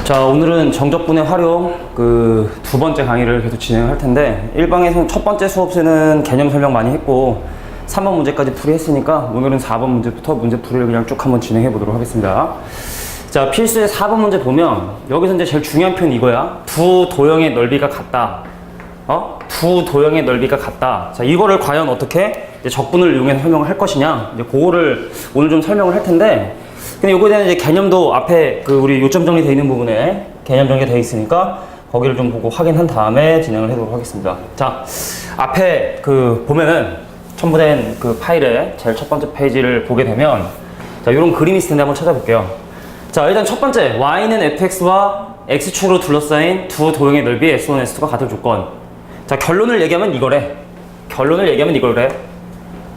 자, 오늘은 정적분의 활용 두 번째 강의를 계속 진행할 텐데, 1방에서 첫 번째 수업에는 개념 설명 많이 했고 3번 문제까지 풀이했으니까 오늘은 4번 문제부터 문제 풀이를 그냥 쭉 한번 진행해 보도록 하겠습니다. 자, 필수의 4번 문제 보면 여기서 이제 제일 중요한 표현이 이거야. 두 도형의 넓이가 같다. 두 도형의 넓이가 같다. 자, 이거를 과연 어떻게 이제 적분을 이용해서 설명을 할 것이냐, 이제 그거를 오늘 좀 설명을 할 텐데, 근데 요거에 대한 이제 개념도 앞에 우리 요점 정리되어 있는 부분에 개념 정리가 되어 있으니까 거기를 좀 보고 확인한 다음에 진행을 해보도록 하겠습니다. 자, 앞에 보면은 첨부된 파일의 제일 첫 번째 페이지를 보게 되면, 자, 요런 그림이 있을 텐데 한번 찾아볼게요. 자, 일단 첫 번째, y는 fx와 x축으로 둘러싸인 두 도형의 넓이 s1, s2가 같을 조건. 자, 결론을 얘기하면 이거래.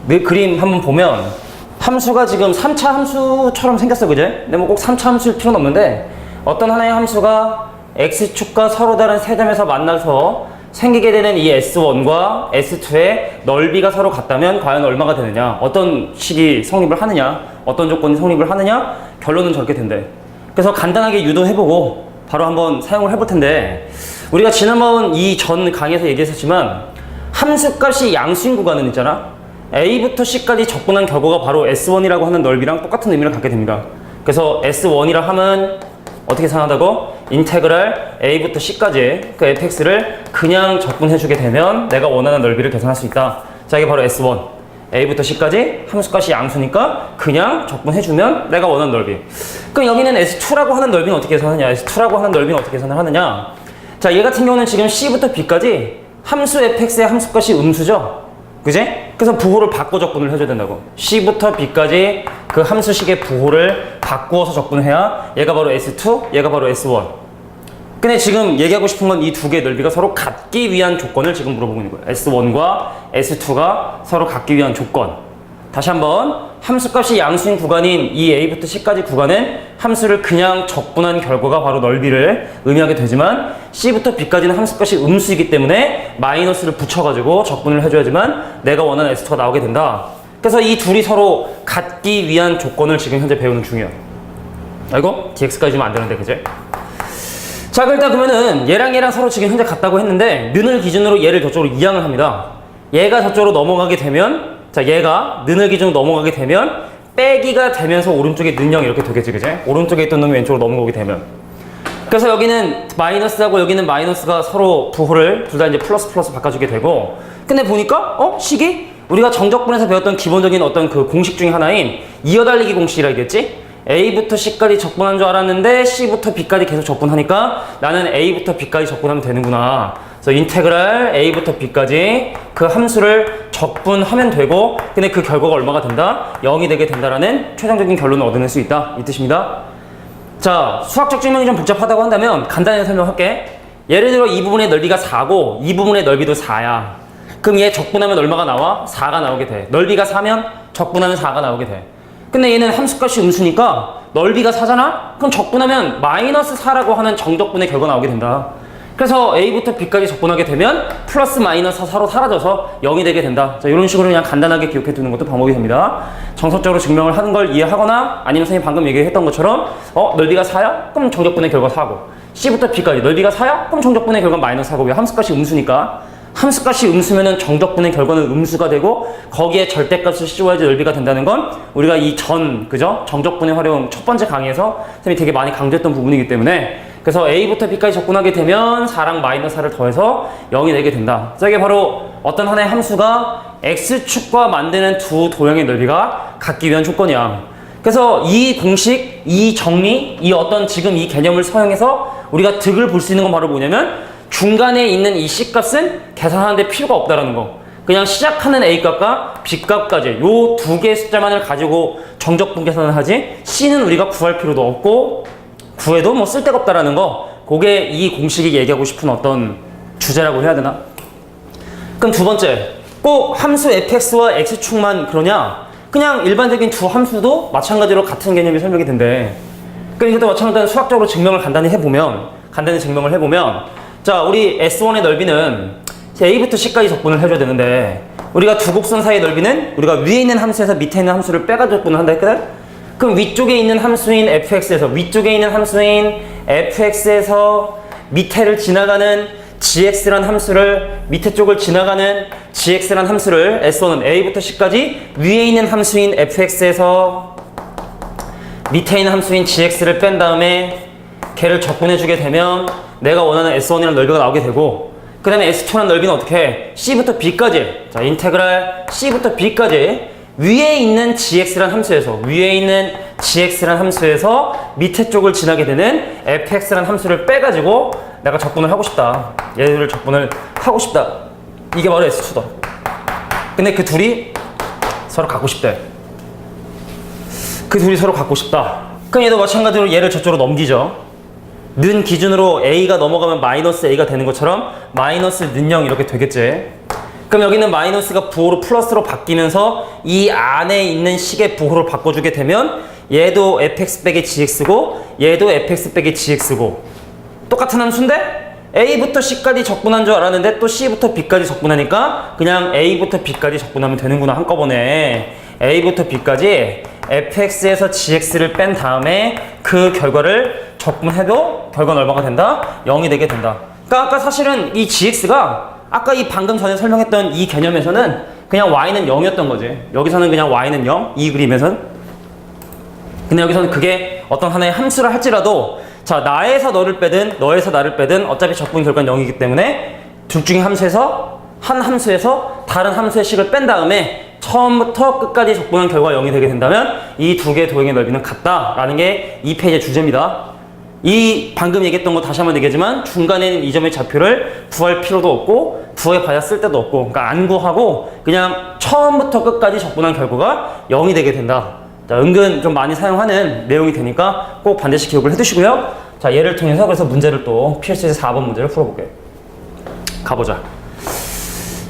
그 그림 한번 보면 함수가 지금 3차 함수처럼 생겼어, 그제? 근데 뭐 꼭 3차 함수일 필요는 없는데, 어떤 하나의 함수가 x축과 서로 다른 세 점에서 만나서 생기게 되는 이 s1과 s2의 넓이가 서로 같다면 과연 얼마가 되느냐, 어떤 식이 성립을 하느냐, 어떤 조건이 성립을 하느냐, 결론은 저렇게 된대. 그래서 간단하게 유도해보고 바로 한번 사용을 해볼 텐데, 우리가 지난번 이 전 강의에서 얘기했었지만 함수값이 양수인 구간은 있잖아. A부터 C까지 적분한 결과가 바로 S1이라고 하는 넓이랑 똑같은 의미를 갖게 됩니다. 그래서 S1이라 하면 어떻게 계산한다고? 인테그랄 A부터 C까지 그 fx를 그냥 적분해주게 되면 내가 원하는 넓이를 계산할 수 있다. 자, 이게 바로 S1. A부터 C까지 함수값이 양수니까 그냥 적분해주면 내가 원하는 넓이. 그럼 여기는 S2라고 하는 넓이는 어떻게 계산하느냐? S2라고 하는 넓이는 어떻게 계산을 하느냐? 자, 얘 같은 경우는 지금 C부터 B까지 함수 fx의 함수값이 음수죠? 그지? 그래서 부호를 바꿔 적분을 해줘야 된다고. C부터 B까지 그 함수식의 부호를 바꾸어서 적분을 해야 얘가 바로 S2, 얘가 바로 S1. 근데 지금 얘기하고 싶은 건 이 두 개의 넓이가 서로 같기 위한 조건을 지금 물어보고 있는 거예요. S1과 S2가 서로 같기 위한 조건. 다시 한번, 함수값이 양수인 구간인 이 A부터 C까지 구간은 함수를 그냥 적분한 결과가 바로 넓이를 의미하게 되지만, C부터 B까지는 함수값이 음수이기 때문에 마이너스를 붙여가지고 적분을 해줘야지만 내가 원하는 S2가 나오게 된다. 그래서 이 둘이 서로 같기 위한 조건을 지금 현재 배우는 중이에요. 알고? dx까지 주면 안 되는데, 그제? 자, 일단 그러면은 얘랑 서로 지금 현재 같다고 했는데, 는을 기준으로 얘를 저쪽으로 이항을 합니다. 얘가 저쪽으로 넘어가게 되면, 자, 얘가 는을 기준으로 넘어가게 되면 빼기가 되면서 오른쪽에 는 0 이렇게 되겠지, 그제? 오른쪽에 있던 놈이 왼쪽으로 넘어가게 되면. 그래서 여기는 마이너스하고 여기는 마이너스가 서로 부호를 둘 다 이제 플러스 바꿔주게 되고, 근데 보니까 식이 우리가 정적분에서 배웠던 기본적인 어떤 그 공식 중에 하나인 이어달리기 공식이라겠지? A부터 C까지 적분한 줄 알았는데 C부터 B까지 계속 적분하니까 나는 A부터 B까지 적분하면 되는구나. 그래서 인테그랄 A부터 B까지 그 함수를 적분하면 되고, 근데 그 결과가 얼마가 된다? 0이 되게 된다라는 최종적인 결론을 얻어낼 수 있다, 이 뜻입니다. 자, 수학적 증명이 좀 복잡하다고 한다면 간단히 설명할게. 예를 들어 이 부분의 넓이가 4고 이 부분의 넓이도 4야. 그럼 얘 적분하면 얼마가 나와? 4가 나오게 돼. 넓이가 4면 적분하면 4가 나오게 돼. 근데 얘는 함수값이 음수니까 넓이가 4잖아? 그럼 적분하면 마이너스 4라고 하는 정적분의 결과가 나오게 된다. 그래서 A부터 B까지 적분하게 되면 플러스 마이너스 4로 사라져서 0이 되게 된다. 자, 이런 식으로 그냥 간단하게 기억해 두는 것도 방법이 됩니다. 정석적으로 증명을 하는 걸 이해하거나, 아니면 선생님이 방금 얘기했던 것처럼 넓이가 4야? 그럼 정적분의 결과 4고, C부터 B까지 넓이가 4야? 그럼 정적분의 결과 마이너스 4고, 왜 함수값이 음수니까. 함수값이 음수면은 정적분의 결과는 음수가 되고, 거기에 절대값을 씌워야지 넓이가 된다는 건 우리가 이 그죠? 정적분의 활용 첫 번째 강의에서 선생님이 되게 많이 강조했던 부분이기 때문에, 그래서 A부터 B까지 적분하게 되면 4랑 마이너스 4를 더해서 0이 되게 된다. 자, 이게 바로 어떤 하나의 함수가 X축과 만드는 두 도형의 넓이가 같기 위한 조건이야. 그래서 이 공식, 이 정리, 이 어떤 지금 이 개념을 사용해서 우리가 득을 볼 수 있는 건 바로 뭐냐면, 중간에 있는 이 C값은 계산하는데 필요가 없다라는 거. 그냥 시작하는 A값과 B값까지 요 두 개의 숫자만을 가지고 정적분 계산을 하지, C는 우리가 구할 필요도 없고 구해도 뭐 쓸데가 없다라는 거. 그게 이 공식이 얘기하고 싶은 어떤 주제라고 해야 되나? 그럼 두 번째, 꼭 함수 fx와 x축만 그러냐? 그냥 일반적인 두 함수도 마찬가지로 같은 개념이 설명이 된대. 그러니까 이것도 마찬가지로 수학적으로 증명을 간단히 증명을 해보면, 자, 우리 S1의 넓이는 A부터 C까지 적분을 해줘야 되는데, 우리가 두 곡선 사이의 넓이는 우리가 위에 있는 함수에서 밑에 있는 함수를 빼가지고 적분을 한다 했거든? 그럼 위쪽에 있는 함수인 fx에서 위쪽에 있는 함수인 fx에서 밑에를 지나가는 gx라는 함수를 밑에 쪽을 지나가는 gx라는 함수를 S1은 a부터 c까지 위에 있는 함수인 fx에서 밑에 있는 함수인 gx를 뺀 다음에 걔를 적분해주게 되면 내가 원하는 S1이라는 넓이가 나오게 되고 그 다음에 S2라는 넓이는 어떻게 해? C부터 B까지 자 인테그랄 C부터 B까지 위에 있는 gx라는 함수에서 밑에 쪽을 지나게 되는 fx라는 함수를 빼가지고 내가 적분을 하고 싶다. 얘를 적분을 하고 싶다. 이게 바로 S2다. 근데 그 둘이 서로 갖고 싶대. 그 둘이 서로 갖고 싶다. 그럼 얘도 마찬가지로 얘를 저쪽으로 넘기죠. 는 기준으로 a가 넘어가면 마이너스 a가 되는 것처럼 마이너스 는 0 이렇게 되겠지. 그럼 여기는 마이너스가 부호로 플러스로 바뀌면서 이 안에 있는 식의 부호를 바꿔주게 되면 얘도 fx 빼기 gx고 얘도 fx 빼기 gx고 똑같은 함수인데 a부터 c까지 적분한 줄 알았는데 또 c부터 b까지 적분하니까 그냥 a부터 b까지 적분하면 되는구나 한꺼번에. a부터 b까지 fx에서 gx를 뺀 다음에 그 결과를 적분해도 결과는 얼마가 된다? 0이 되게 된다. 그러니까 아까 사실은 이 gx가 아까 이 방금 전에 설명했던 이 개념에서는 그냥 y는 0이었던 거지. 여기서는 그냥 y는 0, 이 그림에서는. 근데 여기서는 그게 어떤 하나의 함수를 할지라도 자 나에서 너를 빼든 너에서 나를 빼든 어차피 적분 결과는 0이기 때문에 둘 중에 한 함수에서 다른 함수의 식을 뺀 다음에 처음부터 끝까지 적분한 결과 0이 되게 된다면 이 두 개의 도형의 넓이는 같다라는 게 이 페이지의 주제입니다. 이 방금 얘기했던 거 다시 한번 얘기하지만 중간에 있는 이 점의 좌표를 구할 필요도 없고 구해 봐야 쓸 데도 없고 그러니까 안 구하고 그냥 처음부터 끝까지 적분한 결과가 0이 되게 된다. 자, 은근 좀 많이 사용하는 내용이 되니까 꼭 반드시 기억을 해두시고요. 자, 얘를 통해서 그래서 문제를 또 PLC에서 4번 문제를 풀어볼게요. 가보자.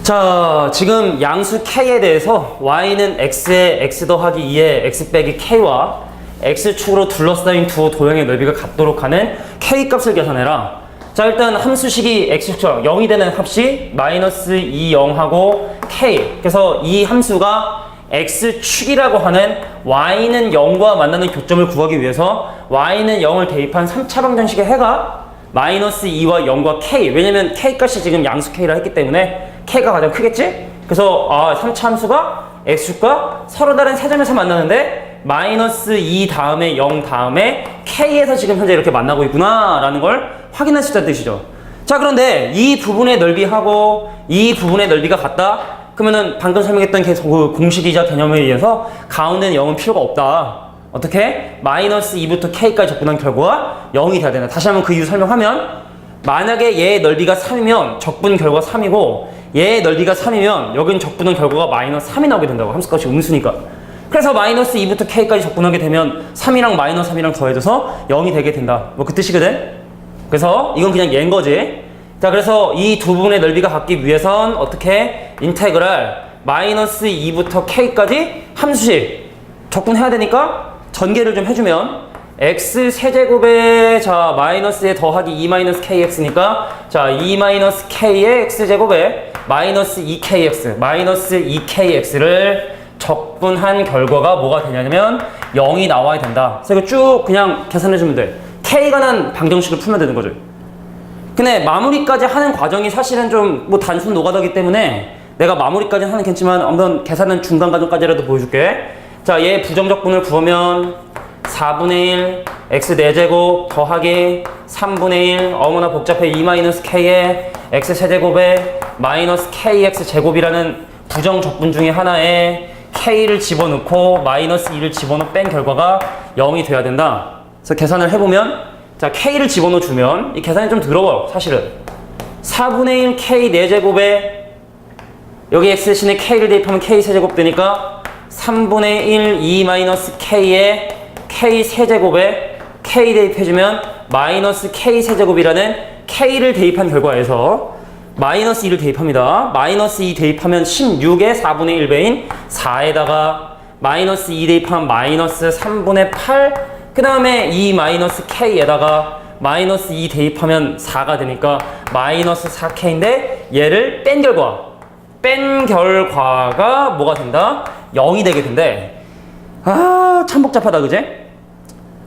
자, 지금 양수 k에 대해서 y는 x에 x 더하기 2에 x 빼기 k와 x축으로 둘러싸인 두 도형의 넓이가 같도록 하는 k 값을 계산해라. 자, 일단 함수식이 x축처럼 0이 되는 합이 마이너스 2, 0하고 k. 그래서 이 함수가 x축이라고 하는 y는 0과 만나는 교점을 구하기 위해서 y는 0을 대입한 3차 방정식의 해가 마이너스 2와 0과 k. 왜냐면 k 값이 지금 양수 k라 했기 때문에 k가 가장 크겠지? 그래서 3차 함수가 x축과 서로 다른 세 점에서 만나는데 마이너스 2 다음에 0 다음에 k에서 지금 현재 이렇게 만나고 있구나 라는 걸 확인할 수 있다는 뜻이죠. 자, 그런데 이 부분의 넓이하고 이 부분의 넓이가 같다? 그러면은 방금 설명했던 그 공식이자 개념에 의해서 가운데는 0은 필요가 없다. 어떻게? 마이너스 2부터 k까지 적분한 결과가 0이 돼야 된다. 다시 한번 그 이유 설명하면 만약에 얘의 넓이가 3이면 적분 결과 3이고 얘의 넓이가 3이면 여긴 적분한 결과가 마이너스 3이 나오게 된다고. 함수값이 음수니까. 그래서 마이너스 2부터 k까지 적분하게 되면 3이랑 마이너스 3이랑 더해져서 0이 되게 된다. 뭐 그 뜻이거든? 그래서 이건 그냥 얘인 거지. 자, 그래서 이 두 부분의 넓이가 같기 위해선 어떻게? 인테그랄 마이너스 2부터 k까지 함수식 적분해야 되니까 전개를 좀 해주면 x 세제곱에 자 마이너스에 더하기 2 마이너스 kx니까 자 2 마이너스 k의 x제곱에 마이너스 2kx 마이너스 2kx를 적분한 결과가 뭐가 되냐면 0이 나와야 된다. 그래서 이거 쭉 그냥 계산해주면 돼. k가 난 방정식을 풀면 되는 거죠. 근데 마무리까지 하는 과정이 사실은 좀 뭐 단순 노가다기 때문에 내가 마무리까지 하는 괜찮지만 한번 계산은 중간 과정까지라도 보여줄게. 자, 얘 부정적분을 구하면 4분의 1 x 4제곱 더하기 3분의 1 어머나 복잡해 2-k에 x 세제곱에 마이너스 kx 제곱이라는 부정적분 중에 하나에 k를 집어넣고 마이너스 2를 집어넣어 뺀 결과가 0이 돼야 된다. 그래서 계산을 해보면 자 k를 집어넣어 주면 이 계산이 좀 더러워요. 사실은 4분의 1 k 4제곱에 여기 x 대신에 k를 대입하면 k 세제곱 되니까 3분의 1 2-k에 k 세제곱에 k 대입해주면 마이너스 k 세제곱이라는 k를 대입한 결과에서 마이너스 2를 대입합니다. 마이너스 2 대입하면 16에 4분의 1배인 4에다가 마이너스 2 대입하면 마이너스 3분의 8 그 다음에 이 마이너스 k에다가 마이너스 2 대입하면 4가 되니까 마이너스 4k인데 얘를 뺀 결과가 뭐가 된다? 0이 되게 된대. 참 복잡하다 그제?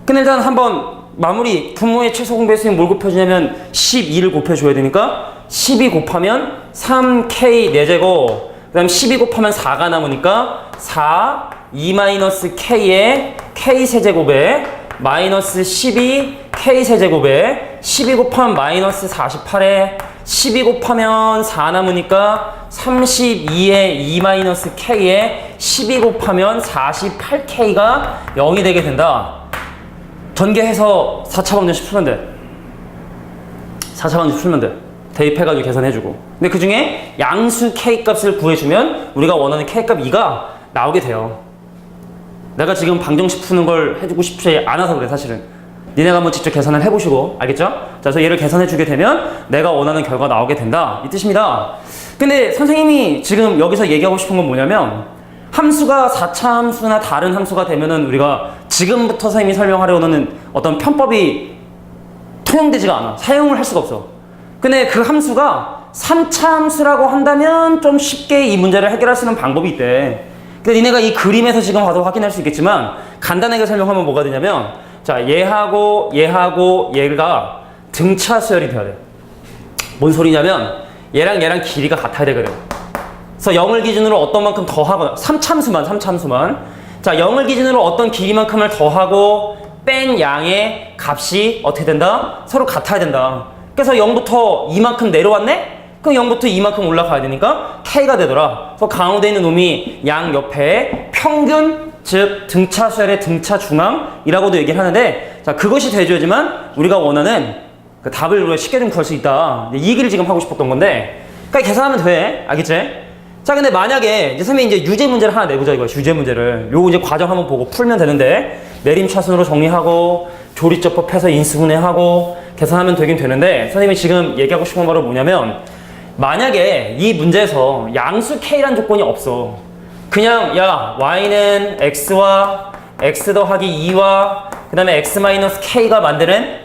근데 일단 한번 마무리 분모의 최소 공배수는 뭘 곱해주냐면 12를 곱해줘야 되니까 12 곱하면 3k 4제곱 그 다음 12 곱하면 4가 남으니까 4 2-k에 k 세제곱에 마이너스 12 k 세제곱에 12 곱하면 마이너스 48에 12 곱하면 4 남으니까 32에 2-k에 12 곱하면 48k가 0이 되게 된다. 전개해서 4차 방정식 풀면 돼. 4차 방정식 풀면 돼. 대입해가지고 계산해주고. 근데 그 중에 양수 k 값을 구해주면 우리가 원하는 k 값 2가 나오게 돼요. 내가 지금 방정식 푸는 걸 해주고 싶지 않아서 그래, 사실은. 니네가 한번 직접 계산을 해보시고, 알겠죠? 자, 그래서 얘를 계산해주게 되면 내가 원하는 결과가 나오게 된다. 이 뜻입니다. 근데 선생님이 지금 여기서 얘기하고 싶은 건 뭐냐면, 함수가 4차 함수나 다른 함수가 되면은 우리가 지금부터 선생님이 설명하려는 어떤 편법이 통용되지가 않아. 사용을 할 수가 없어. 근데 그 함수가 3차 함수라고 한다면 좀 쉽게 이 문제를 해결할 수 있는 방법이 있대. 근데 니네가 이 그림에서 지금 봐도 확인할 수 있겠지만 간단하게 설명하면 뭐가 되냐면, 자, 얘하고 얘가 등차 수열이 돼야 돼. 뭔 소리냐면 얘랑 길이가 같아야 되거든. 그래서 0을 기준으로 어떤 만큼 더하거나 3참수만 자, 0을 기준으로 어떤 길이만큼을 더하고 뺀 양의 값이 어떻게 된다? 서로 같아야 된다. 그래서 0부터 2만큼 내려왔네? 그럼 0부터 2만큼 올라가야 되니까 k가 되더라. 그래서 가운데 있는 놈이 양 옆에 평균, 즉 등차 수열의 등차 중앙이라고도 얘기를 하는데, 자, 그것이 돼줘야지만 우리가 원하는 그 답을 우리가 쉽게 좀 구할 수 있다. 이 얘기를 지금 하고 싶었던 건데, 그러니까 계산하면 돼. 알겠지? 자, 근데 만약에 이제 선생님이 이제 유제 문제를 하나 내보자 이거야. 유제 문제를. 요거 이제 과정 한번 보고 풀면 되는데, 내림차순으로 정리하고 조리적법해서 인수분해하고 계산하면 되긴 되는데, 선생님이 지금 얘기하고 싶은 건 바로 뭐냐면, 만약에 이 문제에서 양수 k라는 조건이 없어. 그냥 야, y는 x와 x 더하기 2와 그 다음에 x 마이너스 k가 만드는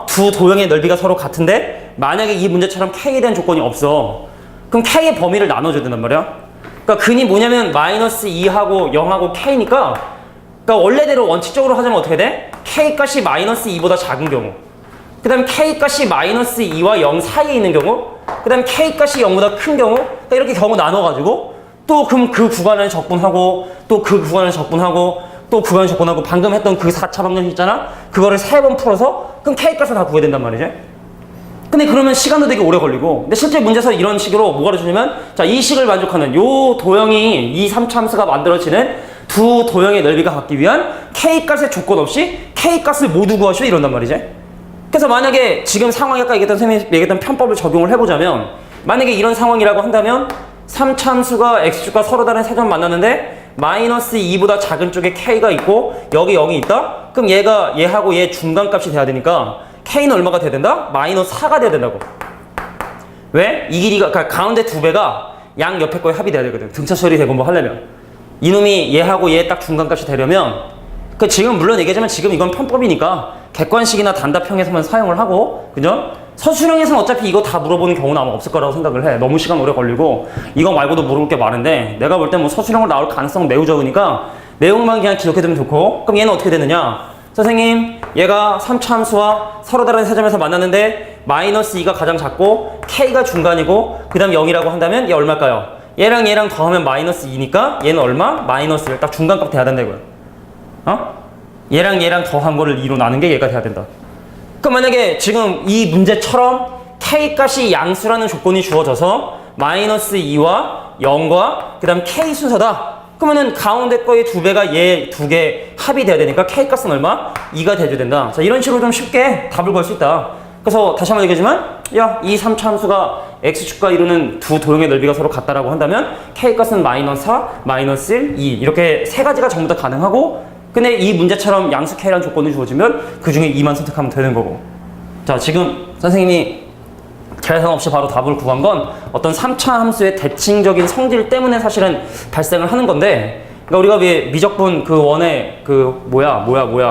두 도형의 넓이가 서로 같은데, 만약에 이 문제처럼 k에 대한 조건이 없어. 그럼 k의 범위를 나눠줘야 된단 말이야. 그러니까 근이 뭐냐면 마이너스 2하고 0하고 k니까, 그러니까 원래대로 원칙적으로 하자면 어떻게 돼? k 값이 마이너스 2보다 작은 경우, 그 다음 k 값이 마이너스 2와 0 사이에 있는 경우, 그 다음 k 값이 0보다 큰 경우, 그러니까 이렇게 경우 나눠가지고 또 그럼 그 구간을 적분하고 또 그 구간을 적분하고 또 구간을 적분하고 방금 했던 그 4차 방정식 있잖아? 그거를 3번 풀어서 그럼 k 값을 다 구해야 된단 말이지. 근데 그러면 시간도 되게 오래 걸리고, 근데 실제 문제에서 이런 식으로 뭐가 가르쳐주냐면, 자, 이 식을 만족하는 요 도형이 이 3차 함수가 만들어지는 두 도형의 넓이가 같기 위한 k 값의 조건 없이 k 값을 모두 구하시오 이런단 말이지. 그래서 만약에 지금 상황이 아까 선생님이 얘기했던 편법을 적용을 해보자면, 만약에 이런 상황이라고 한다면 3차 함수가 x축과 서로 다른 세 점 만났는데 마이너스 2보다 작은 쪽에 k가 있고 여기 0이 있다? 그럼 얘하고 얘 중간값이 돼야 되니까 k는 얼마가 돼야 된다? 마이너스 4가 돼야 된다고. 왜? 이 길이가, 그러니까 가운데 두 배가 양 옆에 거에 합이 돼야 되거든. 등차 처리 되고 뭐 하려면. 이놈이 얘하고 얘 딱 중간값이 되려면, 그 지금 물론 얘기하자면 지금 이건 편법이니까 객관식이나 단답형에서만 사용을 하고, 그죠? 서술형에서는 어차피 이거 다 물어보는 경우는 아마 없을 거라고 생각을 해. 너무 시간 오래 걸리고 이거 말고도 물어볼 게 많은데, 내가 볼 때 뭐 서술형으로 나올 가능성은 매우 적으니까 내용만 그냥 기억해두면 좋고. 그럼 얘는 어떻게 되느냐? 선생님, 얘가 3차 함수와 서로 다른 세 점에서 만났는데 마이너스 2가 가장 작고 k가 중간이고 그 다음 0이라고 한다면 얘 얼마일까요? 얘랑 더하면 마이너스 2니까 얘는 얼마? 마이너스 1. 딱 중간값 돼야 된다고요. 얘랑 더한 거를 2로 나눈 게 얘가 돼야 된다. 그럼 만약에 지금 이 문제처럼 k 값이 양수라는 조건이 주어져서 마이너스 2와 0과 그 다음 k 순서다. 그러면은 가운데 거의 두 배가 얘 두 개 합이 돼야 되니까 k 값은 얼마? 2가 돼야 된다. 자, 이런 식으로 좀 쉽게 답을 걸 수 있다. 그래서 다시 한번 얘기하지만, 야, 이 3차 함수가 x축과 이루는 두 도형의 넓이가 서로 같다라고 한다면 k 값은 마이너스 4, 마이너스 1, 2 이렇게 세 가지가 전부 다 가능하고, 근데 이 문제처럼 양수 k라는 조건이 주어지면 그 중에 2만 선택하면 되는 거고. 자, 지금 선생님이 계산 없이 바로 답을 구한 건 어떤 3차 함수의 대칭적인 성질 때문에 사실은 발생을 하는 건데, 그러니까 우리가 왜 미적분 그 원의 그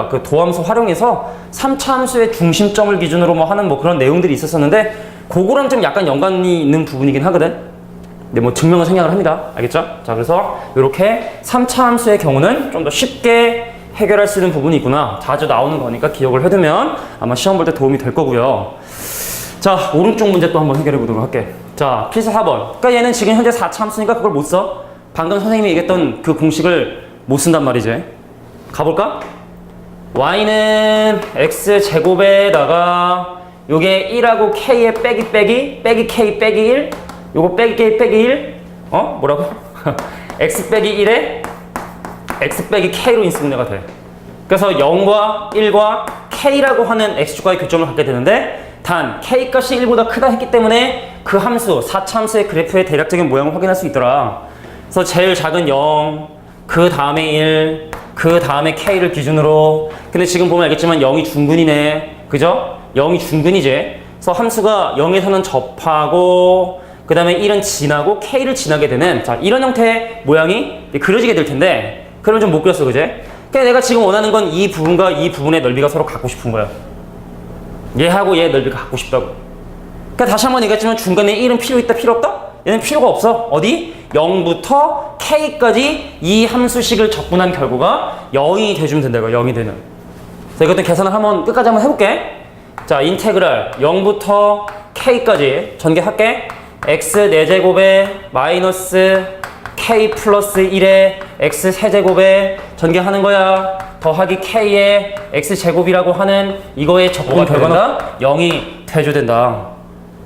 그 도함수 활용해서 3차 함수의 중심점을 기준으로 뭐 하는 뭐 그런 내용들이 있었었는데, 그거랑 좀 약간 연관이 있는 부분이긴 하거든. 근데 뭐 증명을 생략을 합니다. 알겠죠? 자, 그래서 이렇게 3차 함수의 경우는 좀 더 쉽게 해결할 수 있는 부분이 있구나. 자주 나오는 거니까 기억을 해두면 아마 시험 볼 때 도움이 될 거고요. 자, 오른쪽 문제 또 한번 해결해 보도록 할게. 자, 필수 4번. 그러니까 얘는 지금 현재 4차 함수니까 그걸 못 써. 방금 선생님이 얘기했던 그 공식을 못 쓴단 말이지. 가볼까? y는 x제곱에다가 요게 1하고 k에 빼기 k 빼기 1 요거 빼기 k 빼기 1 뭐라고? x 빼기 1에 x 빼기 k로 인수분해가 돼. 그래서 0과 1과 k라고 하는 x축과의 교점을 갖게 되는데 단 k 값이 1보다 크다 했기 때문에 그 함수 4차 함수의 그래프의 대략적인 모양을 확인할 수 있더라. 그래서 제일 작은 0, 그 다음에 1, 그 다음에 k를 기준으로. 근데 지금 보면 알겠지만 0이 중근이네. 그죠? 0이 중근이지. 그래서 함수가 0에서는 접하고 그 다음에 1은 지나고 k를 지나게 되는 자 이런 형태의 모양이 그려지게 될 텐데 그러면 좀 못 그렸어, 그제? 그러니까 내가 지금 원하는 건 이 부분과 이 부분의 넓이가 서로 같고 싶은 거야. 얘하고 얘 넓이가 같고 싶다고. 그러니까 다시 한번 얘기했지만 중간에 1은 필요 있다, 필요 없다? 얘는 필요가 없어. 어디? 0부터 k까지 이 함수식을 적분한 결과가 0이 돼주면 된다, 이거 0이 되는. 자, 이것도 계산을 한번 끝까지 한번 해볼게. 자, 인테그랄 0부터 k까지 전개할게. x 4제곱에 마이너스 k 플러스 1에 x 세제곱에 전개하는 거야. 더하기 k에 x제곱이라고 하는 이거의 적분 결과가 0이 돼줘된다.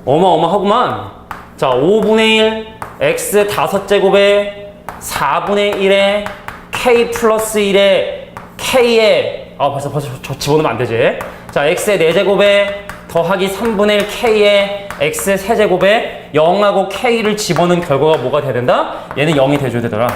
어마어마하구만. 자, 5분의 1 x 5제곱에 4분의 1에 k 플러스 1에 k에 벌써 저 집어넣으면 안 되지. 자, x의 4제곱에 더하기 3분의 1 k에 x 세제곱에 0하고 k를 집어넣은 결과가 뭐가 돼야 된다? 얘는 0이 돼줘야 되더라.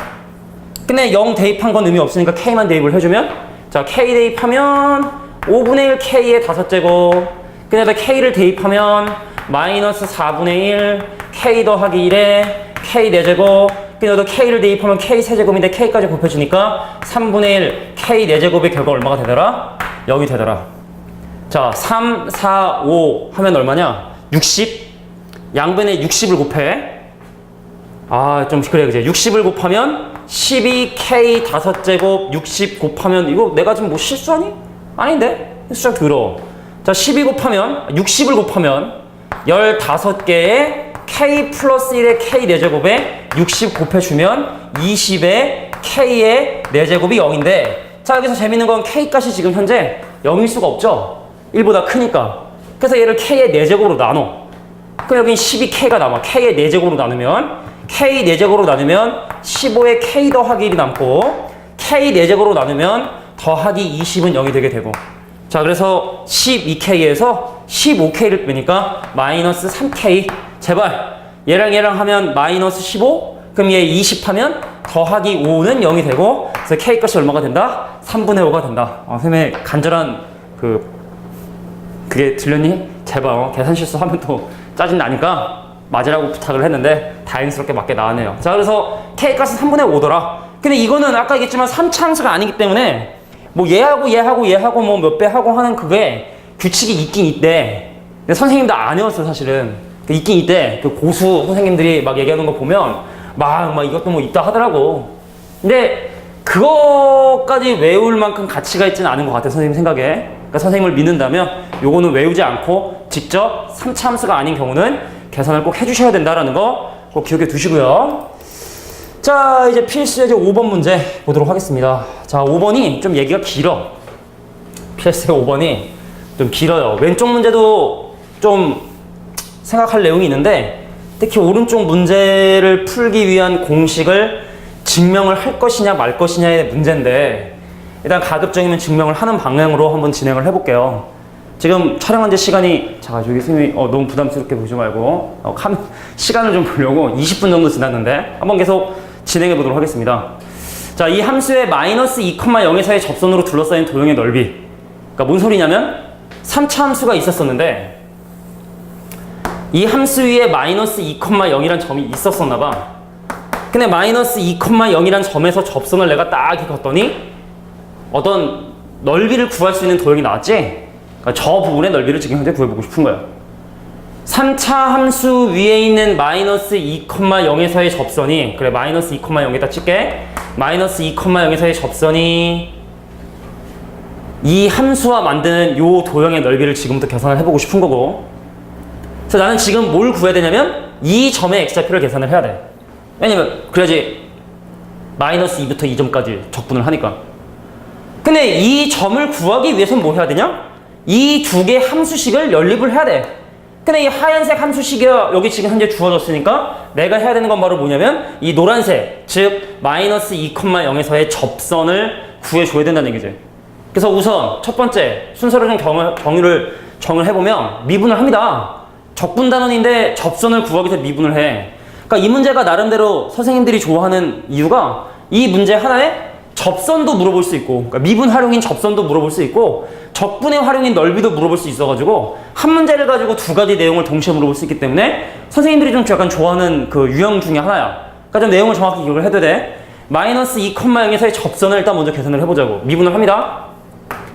근데 0 대입한 건 의미 없으니까 k만 대입을 해주면 자, k 대입하면 5분의 1 k의 5제곱 그 다음에 k를 대입하면 마이너스 4분의 1 k 더하기 1에 k 4제곱 그 다음에 k를 대입하면 k 세제곱인데 k까지 곱해주니까 3분의 1 k 4제곱의 결과 얼마가 되더라? 0이 되더라. 자, 3, 4, 5 하면 얼마냐? 60 양변에 60을 곱해. 좀 그래, 그지? 60을 곱하면 12k 5제곱 60 곱하면 이거 내가 지금 뭐 실수하니? 아닌데? 숫자 더러워. 자, 12 곱하면 60을 곱하면 15개의 k 플러스 1의 k 4제곱에 60 곱해주면 20의 k의 4제곱이 0인데 자, 여기서 재밌는 건 k 값이 지금 현재 0일 수가 없죠? 1보다 크니까. 그래서 얘를 k의 4제곱으로 나눠. 그럼 여긴 12k가 남아. k의 4제곱으로 나누면 k 4제곱으로 나누면 15의 k 더하기 1이 남고 k 4제곱으로 나누면 더하기 20은 0이 되게 되고 자, 그래서 12k에서 15k를 빼니까 마이너스 3k. 제발 얘랑 하면 마이너스 15 그럼 얘 20 하면 더하기 5는 0이 되고 그래서 k 값이 얼마가 된다? 3분의 5가 된다. 쌤의 간절한 그게 들렸니? 제발 계산 실수하면 또 짜증나니까 맞으라고 부탁을 했는데 다행스럽게 맞게 나왔네요. 자, 그래서 k값은 3분의 5더라. 근데 이거는 아까 얘기했지만 3차 함수가 아니기 때문에 뭐 얘하고 뭐 몇 배 하고 하는 그게 규칙이 있긴 있대. 근데 선생님도 안 외웠어, 사실은. 있긴 있대. 그 고수 선생님들이 막 얘기하는 거 보면 막 이것도 뭐 있다 하더라고. 근데 그거까지 외울 만큼 가치가 있지는 않은 것 같아, 선생님 생각에. 그러니까 선생님을 믿는다면 요거는 외우지 않고 직접 3차 함수가 아닌 경우는 계산을 꼭 해주셔야 된다는 거 꼭 기억해 두시고요. 자, 이제 필수 예제 5번 문제 보도록 하겠습니다. 자, 5번이 좀 얘기가 길어. 필수 5번이 좀 길어요. 왼쪽 문제도 좀 생각할 내용이 있는데 특히 오른쪽 문제를 풀기 위한 공식을 증명을 할 것이냐 말 것이냐의 문제인데 일단 가급적이면 증명을 하는 방향으로 한번 진행을 해볼게요. 지금 촬영한 지 시간이 자, 저기 선생님이 너무 부담스럽게 보지 말고 시간을 좀 보려고 20분 정도 지났는데 한번 계속 진행해 보도록 하겠습니다. 자, 이 함수의 마이너스 2,0에서의 접선으로 둘러싸인 도형의 넓이. 그러니까 뭔 소리냐면 3차 함수가 있었었는데 이 함수 위에 마이너스 2,0이란 점이 있었었나 봐. 근데 마이너스 2,0이란 점에서 접선을 내가 딱 이렇게 걷더니 어떤 넓이를 구할 수 있는 도형이 나왔지? 그러니까 저 부분의 넓이를 지금 현재 구해보고 싶은 거야. 3차 함수 위에 있는 마이너스 2,0에서의 접선이 그래 마이너스 2,0에다 칠게. 마이너스 2,0에서의 접선이 이 함수와 만드는 요 도형의 넓이를 지금부터 계산을 해보고 싶은 거고. 그래서 나는 지금 뭘 구해야 되냐면 이 점의 x좌표를 계산을 해야 돼. 왜냐면 그래야지 마이너스 2부터 2점까지 적분을 하니까. 근데 이 점을 구하기 위해서는 뭐 해야 되냐? 이 두 개의 함수식을 연립을 해야 돼. 근데 이 하얀색 함수식이 여기 지금 현재 주어졌으니까 내가 해야 되는 건 바로 뭐냐면 이 노란색, 즉 마이너스 2,0에서의 접선을 구해줘야 된다는 얘기지. 그래서 우선 첫 번째 순서를 좀 정의를 해보면 미분을 합니다. 적분 단원인데 접선을 구하기 위해서 미분을 해. 그러니까 이 문제가 나름대로 선생님들이 좋아하는 이유가 이 문제 하나에 접선도 물어볼 수 있고, 그러니까 미분 활용인 접선도 물어볼 수 있고, 적분의 활용인 넓이도 물어볼 수 있어가지고 한 문제를 가지고 두 가지 내용을 동시에 물어볼 수 있기 때문에 선생님들이 좀 약간 좋아하는 그 유형 중에 하나야. 그러니까 좀 내용을 정확히 기억을 해도 돼. 마이너스 2,0에서의 접선을 일단 먼저 계산을 해보자고. 미분을 합니다.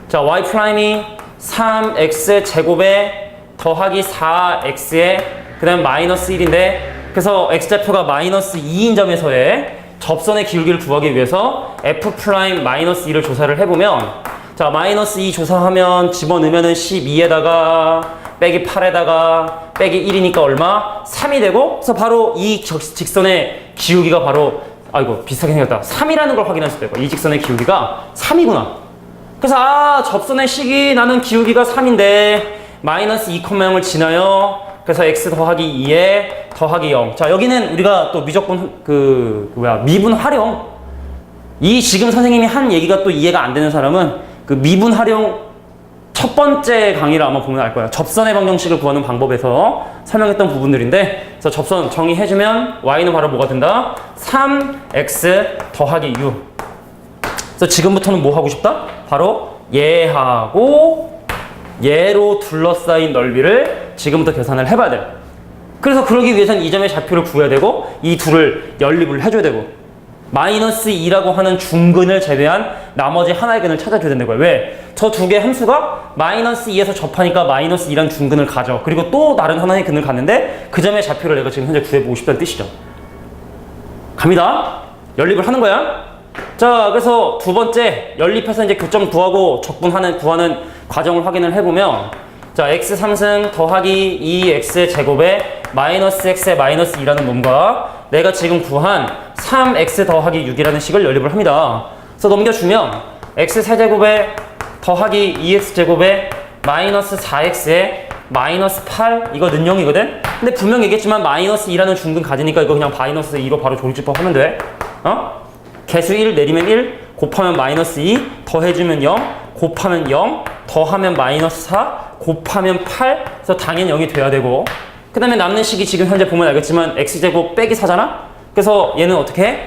자, y''이 3x 제곱에 더하기 4x에 그 다음 마이너스 1인데, 그래서 x좌표가 마이너스 2인 점에서의 접선의 기울기를 구하기 위해서 f'-2를 조사를 해보면, 자, 마이너스 2 조사하면 집어넣으면은 12에다가 빼기 8에다가 빼기 1이니까 얼마? 3이 되고, 그래서 바로 이 직선의 기울기가 바로, 아이고 비슷하게 생겼다, 3이라는 걸 확인할 수 있다. 이 직선의 기울기가 3이구나. 그래서 접선의 식이 나는 기울기가 3인데 마이너스 2,0을 지나요. 그래서 x 더하기 2에 더하기 0. 자, 여기는 우리가 또 미적분 미분 활용, 이 지금 선생님이 한 얘기가 또 이해가 안 되는 사람은 그 미분 활용 첫 번째 강의를 아마 보면 알 거야. 접선의 방정식을 구하는 방법에서 설명했던 부분들인데, 그래서 접선 정의해주면 y는 바로 뭐가 된다? 3x 더하기 u. 그래서 지금부터는 뭐 하고 싶다? 바로 얘하고 얘로 둘러싸인 넓이를 지금부터 계산을 해봐야 돼. 그래서 그러기 위해서는 이 점의 좌표를 구해야 되고 이 둘을 연립을 해줘야 되고, 마이너스 2라고 하는 중근을 제외한 나머지 하나의 근을 찾아줘야 되는 거야. 왜? 저 두 개의 함수가 마이너스 2에서 접하니까 마이너스 2란 중근을 가져. 그리고 또 다른 하나의 근을 갔는데 그 점의 좌표를 내가 지금 현재 구해보고 싶다는 뜻이죠. 갑니다. 연립을 하는 거야. 자, 그래서 두 번째 연립해서 이제 교점 구하고 구하는 과정을 확인을 해보면, 자, x 3승 더하기 2x 제곱에 마이너스 x에 마이너스 2라는 놈과 내가 지금 구한 3x 더하기 6이라는 식을 연립을 합니다. 그래서 넘겨주면 x 세제곱에 더하기 2x 제곱에 마이너스 4x에 마이너스 8, 이거 는영이거든? 근데 분명 얘기했지만 마이너스 2라는 중근 가지니까 이거 그냥 마이너스 2로 바로 조리집합 하면 돼. 개수 1 내리면 1, 곱하면 마이너스 2, 더해주면 0, 곱하면 0, 더하면 마이너스 4, 곱하면 8, 그래서 당연히 0이 돼야 되고, 그 다음에 남는 식이 지금 현재 보면 알겠지만 x제곱 빼기 4잖아? 그래서 얘는 어떻게 해?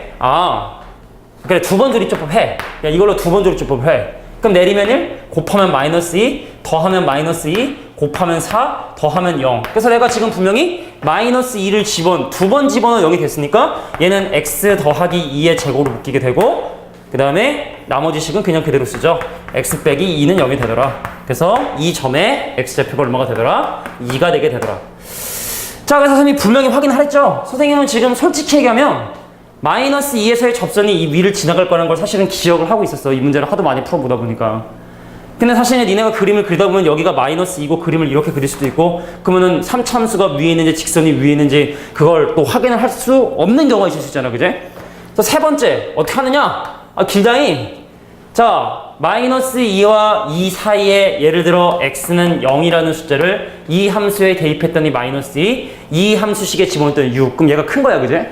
그래, 두 번 조리집합 해. 야, 이걸로 두 번 조리집합 해. 그럼 내리면 1, 곱하면 마이너스 2, 더하면 마이너스 2, 곱하면 4, 더하면 0. 그래서 내가 지금 분명히 마이너스 2를 두 번 집어넣어 0이 됐으니까 얘는 x 더하기 2의 제곱으로 묶이게 되고, 그 다음에 나머지 식은 그냥 그대로 쓰죠. x 빼기 2는 0이 되더라. 그래서 이 점에 x좌표가 얼마가 되더라? 2가 되게 되더라. 자, 그래서 선생님이 분명히 확인하랬죠? 선생님은 지금 솔직히 얘기하면 마이너스 2에서의 접선이 이 위를 지나갈 거라는 걸 사실은 기억을 하고 있었어. 이 문제를 하도 많이 풀어보다 보니까. 근데 사실 니네가 그림을 그리다 보면 여기가 마이너스 2고 그림을 이렇게 그릴 수도 있고, 그러면은 3차 함수가 위에 있는지 직선이 위에 있는지 그걸 또 확인을 할 수 없는 경우가 있을 수 있잖아. 그제? 그래서 세 번째 어떻게 하느냐? 길다잉. 자, 마이너스 2와 2 사이에 예를 들어 x는 0이라는 숫자를 이 함수에 대입했더니 마이너스 2, 이 함수식에 집어넣었더니 6. 그럼 얘가 큰 거야. 그제?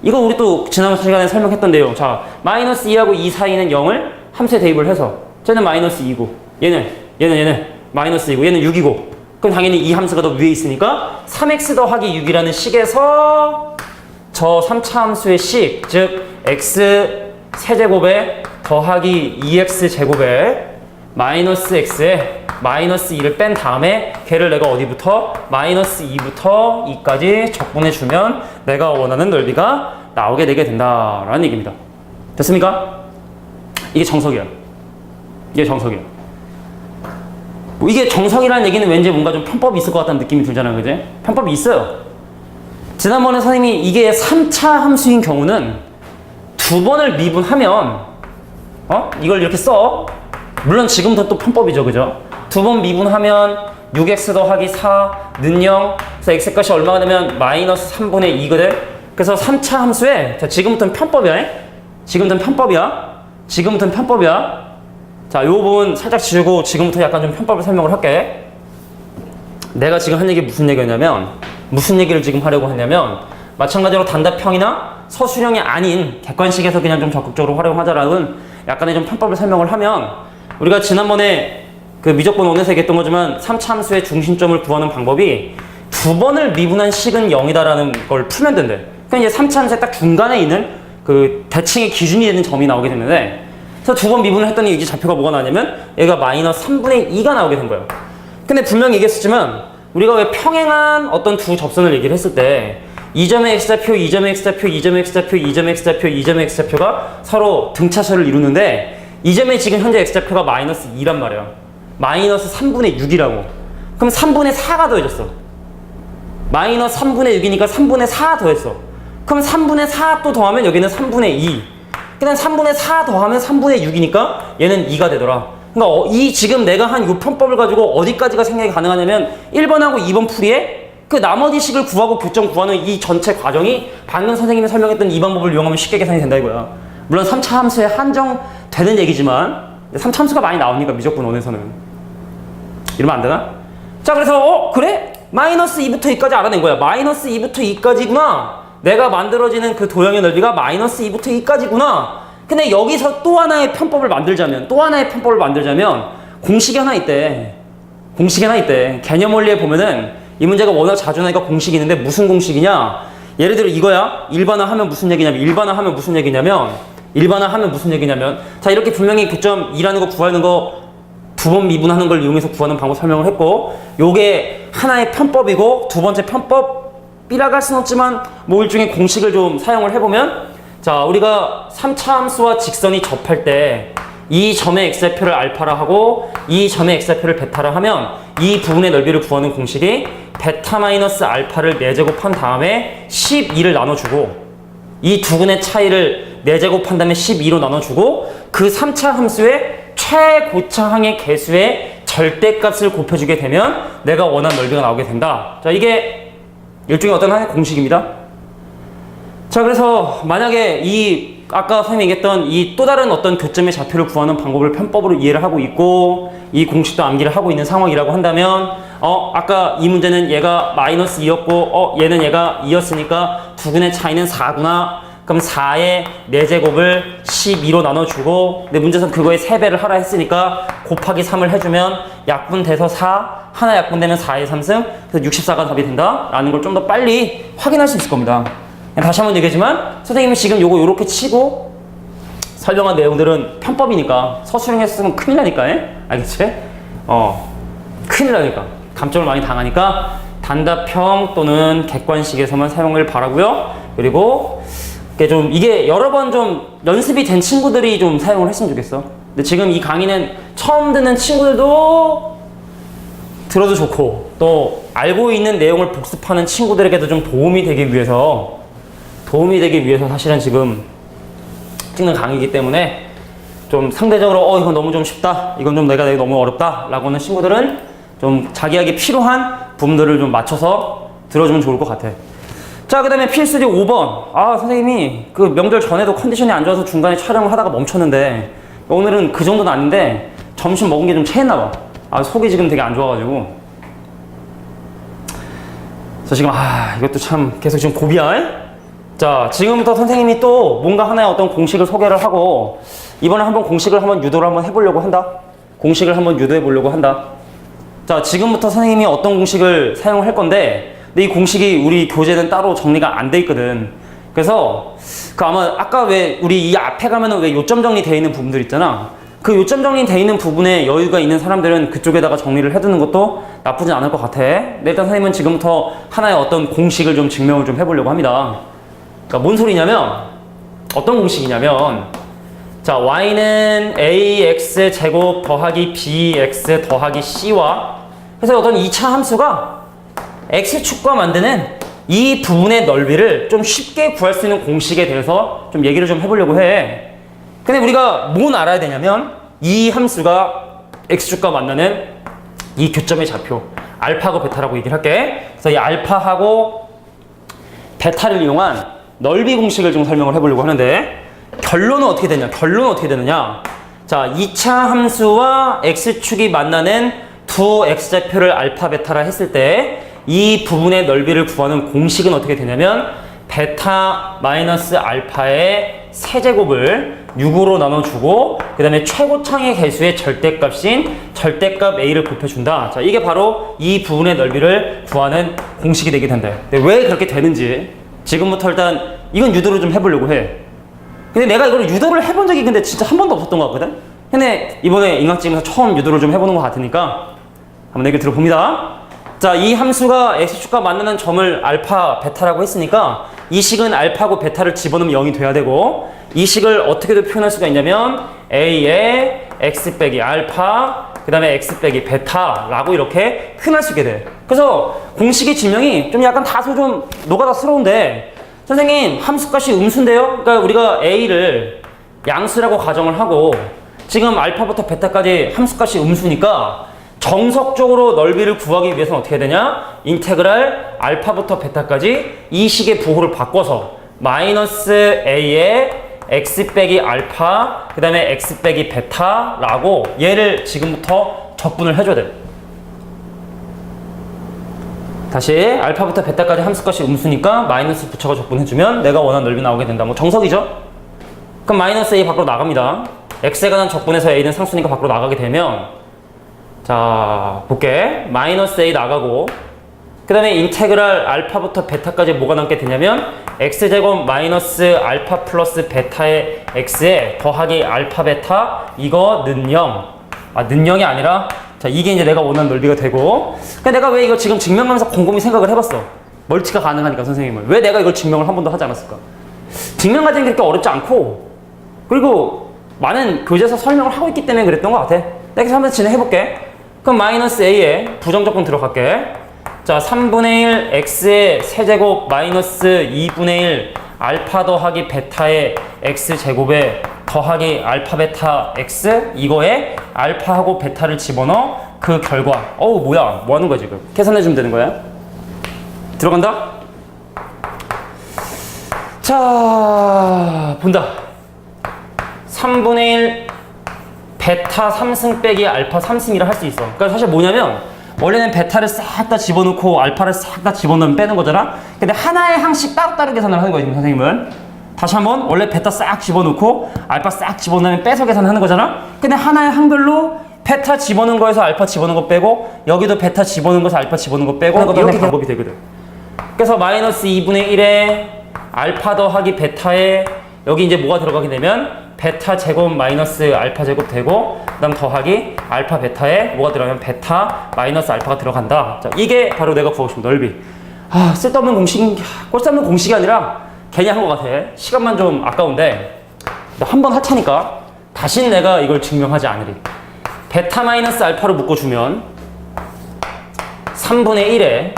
이거 우리 또 지난 시간에 설명했던 내용. 자, 마이너스 2하고 2 사이는 0을 함수에 대입을 해서 쟤는 마이너스 2고 얘는 마이너스 2고 얘는 6이고, 그럼 당연히 이 함수가 더 위에 있으니까 3x 더하기 6이라는 식에서 저 3차 함수의 식, 즉 x 세제곱에 더하기 2x 제곱에 마이너스 x에 마이너스 2를 뺀 다음에 걔를 내가 어디부터? 마이너스 2부터 2까지 적분해주면 내가 원하는 넓이가 나오게 되게 된다라는 얘기입니다. 됐습니까? 이게 정석이야. 이게 정석이야. 뭐 이게 정석이라는 얘기는 왠지 뭔가 좀 편법이 있을 것 같다는 느낌이 들잖아요. 그지? 편법이 있어요. 지난번에 선생님이 이게 3차 함수인 경우는 두 번을 미분하면 이걸 이렇게 써. 물론 지금도 또 편법이죠, 그죠? 두 번 미분하면 6x 더하기 4는 0. 그래서 x값이 얼마가 되면 마이너스 3분의 2거든. 그래서 3차 함수에, 자, 지금부터는 편법이야. 지금부터는 편법이야. 지금부터는 편법이야. 자, 요 부분 살짝 지우고 지금부터 약간 좀 편법을 설명을 할게. 내가 지금 한 얘기 무슨 얘기였냐면, 무슨 얘기를 지금 하려고 했냐면, 마찬가지로 단답형이나 서술형이 아닌 객관식에서 그냥 좀 적극적으로 활용하자라는 약간의 좀 편법을 설명을 하면, 우리가 지난번에 그 미적분 1에서 얘기했던 거지만 3차 함수의 중심점을 구하는 방법이 두 번을 미분한 식은 0이다라는 걸 풀면 된대. 그러니까 이제 3차 함수의 딱 중간에 있는 그 대칭의 기준이 되는 점이 나오게 되는데, 그래서 두 번 미분을 했더니 이게 좌표가 뭐가 나냐면 얘가 마이너스 3분의 2가 나오게 된 거예요. 근데 분명히 얘기했었지만 우리가 왜 평행한 어떤 두 접선을 얘기를 했을 때 2점의 x좌표, 2점의 x좌표, 2점의 x좌표, 2점의 x좌표, 2점의 x좌표가 서로 등차선을 이루는데 2점의 지금 현재 x좌표가 마이너스 2란 말이야. 마이너스 3분의 6이라고. 그럼 3분의 4가 더해졌어. 마이너스 3분의 6이니까 3분의 4 더했어. 그럼 3분의 4 또 더하면 여기는 3분의 2. 그냥 3분의 4 더하면 3분의 6이니까 얘는 2가 되더라. 그러니까 이 지금 내가 한 이 편법을 가지고 어디까지가 생각이 가능하냐면 1번하고 2번 풀이에 그 나머지 식을 구하고 교점 구하는 이 전체 과정이 방금 선생님이 설명했던 이 방법을 이용하면 쉽게 계산이 된다 이거야. 물론 3차 함수에 한정되는 얘기지만 3차 함수가 많이 나오니까 미적분 1에서는 이러면 안 되나? 자, 그래서 그래? 마이너스 2부터 2까지 알아낸 거야. 마이너스 2부터 2까지구나. 내가 만들어지는 그 도형의 넓이가 마이너스 2부터 2까지구나. 근데 여기서 또 하나의 편법을 만들자면 공식이 하나 있대. 공식이 하나 있대. 개념 원리에 보면은 이 문제가 워낙 자주 나니까 공식이 있는데 무슨 공식이냐? 예를 들어 이거야. 일반화하면 무슨 얘기냐면 자, 이렇게 분명히 교점 2라는 거 구하는 거 두 번 미분하는 걸 이용해서 구하는 방법 설명을 했고, 요게 하나의 편법이고 두 번째 편법이라고 할 수는 없지만 뭐 일종의 공식을 좀 사용을 해보면, 자, 우리가 3차 함수와 직선이 접할 때 이 점의 x좌표를 알파라 하고 이 점의 x좌표를 베타라 하면 이 부분의 넓이를 구하는 공식이 베타 마이너스 알파를 4제곱한 다음에 12를 나눠주고, 이 두 근의 차이를 4제곱한 다음에 12로 나눠주고, 그 3차 함수의 최고차항의 개수의 절대값을 곱해주게 되면 내가 원하는 넓이가 나오게 된다. 자, 이게 일종의 어떤 하나의 공식입니다. 자, 그래서 만약에 이 아까 선생님이 얘기했던 이 또 다른 어떤 교점의 좌표를 구하는 방법을 편법으로 이해를 하고 있고 이 공식도 암기를 하고 있는 상황이라고 한다면, 아까 이 문제는 얘가 마이너스 2였고 얘는 얘가 2였으니까 두 근의 차이는 4구나. 그럼 4의 4제곱을 12로 나눠주고, 내 문제에서 그거에 3배를 하라 했으니까 곱하기 3을 해주면 약분돼서 4, 하나 약분되면 4의 3승, 그래서 64가 답이 된다 라는 걸 좀 더 빨리 확인할 수 있을 겁니다. 다시 한번 얘기하지만 선생님이 지금 요거 요렇게 치고 설명한 내용들은 편법이니까 서술형에서 쓰면 큰일 나니까, 알겠지? 큰일 나니까 감점을 많이 당하니까 단답형 또는 객관식에서만 사용을 바라고요. 그리고 이게 여러 번 좀 연습이 된 친구들이 좀 사용을 했으면 좋겠어. 근데 지금 이 강의는 처음 듣는 친구들도 들어도 좋고 또 알고 있는 내용을 복습하는 친구들에게도 좀 도움이 되기 위해서 사실은 지금 찍는 강의이기 때문에 좀 상대적으로 이건 너무 좀 쉽다, 이건 좀 내가 너무 어렵다 라고 하는 친구들은 좀 자기에게 필요한 부분들을 좀 맞춰서 들어주면 좋을 것 같아. 자, 그 다음에 필수제 5번. 선생님이 그 명절 전에도 컨디션이 안 좋아서 중간에 촬영을 하다가 멈췄는데 오늘은 그 정도는 아닌데 점심 먹은 게 좀 체했나 봐. 속이 지금 되게 안 좋아가지고. 그래서 지금 이것도 참 계속 지금 고비야. 자, 지금부터 선생님이 또 뭔가 하나의 어떤 공식을 소개를 하고 이번에 한번 공식을 한번 유도를 한번 해보려고 한다. 공식을 한번 유도해 보려고 한다. 자, 지금부터 선생님이 어떤 공식을 사용할 건데, 근데 이 공식이 우리 교재는 따로 정리가 안 돼 있거든. 그래서 아마 아까 왜 우리 이 앞에 가면은 왜 요점 정리되어 있는 부분들 있잖아. 그 요점 정리되어 있는 부분에 여유가 있는 사람들은 그쪽에다가 정리를 해두는 것도 나쁘진 않을 것 같아. 근데 일단 선생님은 지금부터 하나의 어떤 공식을 좀 증명을 좀 해보려고 합니다. 그러니까 뭔 소리냐면, 어떤 공식이냐면, 자, y는 ax 제곱 더하기 bx 더하기 c와 그래서 어떤 2차 함수가 x축과 만드는 이 부분의 넓이를 좀 쉽게 구할 수 있는 공식에 대해서 좀 얘기를 좀 해보려고 해. 근데 우리가 뭔 알아야 되냐면 이 함수가 x축과 만나는 이 교점의 좌표 알파하고 베타라고 얘기를 할게. 그래서 이 알파하고 베타를 이용한 넓이 공식을 좀 설명을 해보려고 하는데 결론은 어떻게 되냐? 결론은 어떻게 되느냐? 자, 2차 함수와 x축이 만나는 두 x좌표를 알파, 베타라 했을 때 이 부분의 넓이를 구하는 공식은 어떻게 되냐면 베타 마이너스 알파의 세제곱을 6으로 나눠주고 그 다음에 최고창의 개수의 절대값인 절대값 a를 곱해준다. 자, 이게 바로 이 부분의 넓이를 구하는 공식이 되게 된다. 근데 왜 그렇게 되는지 지금부터 일단 이건 유도를 좀 해보려고 해. 근데 내가 이걸 유도를 해본 적이 근데 진짜 한 번도 없었던 것 같거든? 근데 이번에 인강집에서 처음 유도를 좀 해보는 것 같으니까 한번 얘기 들어봅니다. 자, 이 함수가 x축과 만나는 점을 알파, 베타라고 했으니까 이 식은 알파고 베타를 집어넣으면 0이 돼야 되고 이 식을 어떻게도 표현할 수가 있냐면 a의 x 빼기 알파 그 다음에 x 빼기 베타라고 이렇게 표현할 수 있게 돼. 그래서 공식의 지명이 좀 약간 다소 좀 노가다스러운데 선생님 함수값이 음수인데요? 그러니까 우리가 a를 양수라고 가정을 하고 지금 알파부터 베타까지 함수값이 음수니까 정석적으로 넓이를 구하기 위해서는 어떻게 해야 되냐? 인테그랄 알파부터 베타까지 이 식의 부호를 바꿔서 마이너스 a의 x 빼기 알파 그 다음에 x 빼기 베타라고 얘를 지금부터 적분을 해줘야 돼. 다시 알파부터 베타까지 함수값이 음수니까 마이너스 붙여서 적분해주면 내가 원하는 넓이 나오게 된다. 뭐 정석이죠? 그럼 마이너스 a 밖으로 나갑니다. x에 관한 적분에서 a는 상수니까 밖으로 나가게 되면 자, 볼게. 마이너스 a 나가고 그 다음에 인테그랄 알파부터 베타까지 뭐가 남게 되냐면 x제곱 마이너스 알파 플러스 베타의 x에 더하기 알파 베타 이거는 0. 는 0이 아니라 자, 이게 이제 내가 원하는 넓이가 되고 그러니까 내가 왜 이거 지금 증명하면서 곰곰이 생각을 해봤어. 멀티가 가능하니까 선생님을. 왜 내가 이걸 증명을 한 번도 하지 않았을까? 증명 과정이 그렇게 어렵지 않고 그리고 많은 교재에서 설명을 하고 있기 때문에 그랬던 것 같아. 내가 한번 진행해볼게. 그럼 마이너스 a에 부정적분 들어갈게. 자, 3분의 1 x의 세제곱 마이너스 2분의 1 알파 더하기 베타의 x제곱에 더하기 알파 베타 x 이거에 알파하고 베타를 집어넣어 그 결과 어우 뭐야 뭐 하는 거야 지금 계산해주면 되는 거야. 들어간다. 자, 본다. 3분의 1 베타 3승 빼기 알파 3승이라 할 수 있어. 그러니까 사실 뭐냐면 원래는 베타를 싹 다 집어넣고 알파를 싹 다 집어넣으면 빼는 거잖아. 근데 하나의 항씩 따로따로 계산을 하는 거지 선생님은. 다시 한번 원래 베타 싹 집어넣고 알파 싹 집어넣으면 빼서 계산하는 거잖아. 근데 하나의 항별로 베타 집어넣은 거에서 알파 집어넣은 거 빼고 여기도 베타 집어넣은 거에서 알파 집어넣은 거 빼고 이렇게 방법이 되거든. 그래서 마이너스 2분의 1에 알파 더하기 베타에 여기 이제 뭐가 들어가게 되면 베타 제곱 마이너스 알파 제곱 되고 그 다음 더하기 알파 베타에 뭐가 들어가면 베타 마이너스 알파가 들어간다. 자, 이게 바로 내가 구하고 싶은 넓이. 쓸데없는 공식, 꼴싸없는 공식이 아니라 괜히 한 것 같아. 시간만 좀 아까운데 한 번 할 테니까 다시는 내가 이걸 증명하지 않으리. 베타 마이너스 알파로 묶어주면 3분의 1에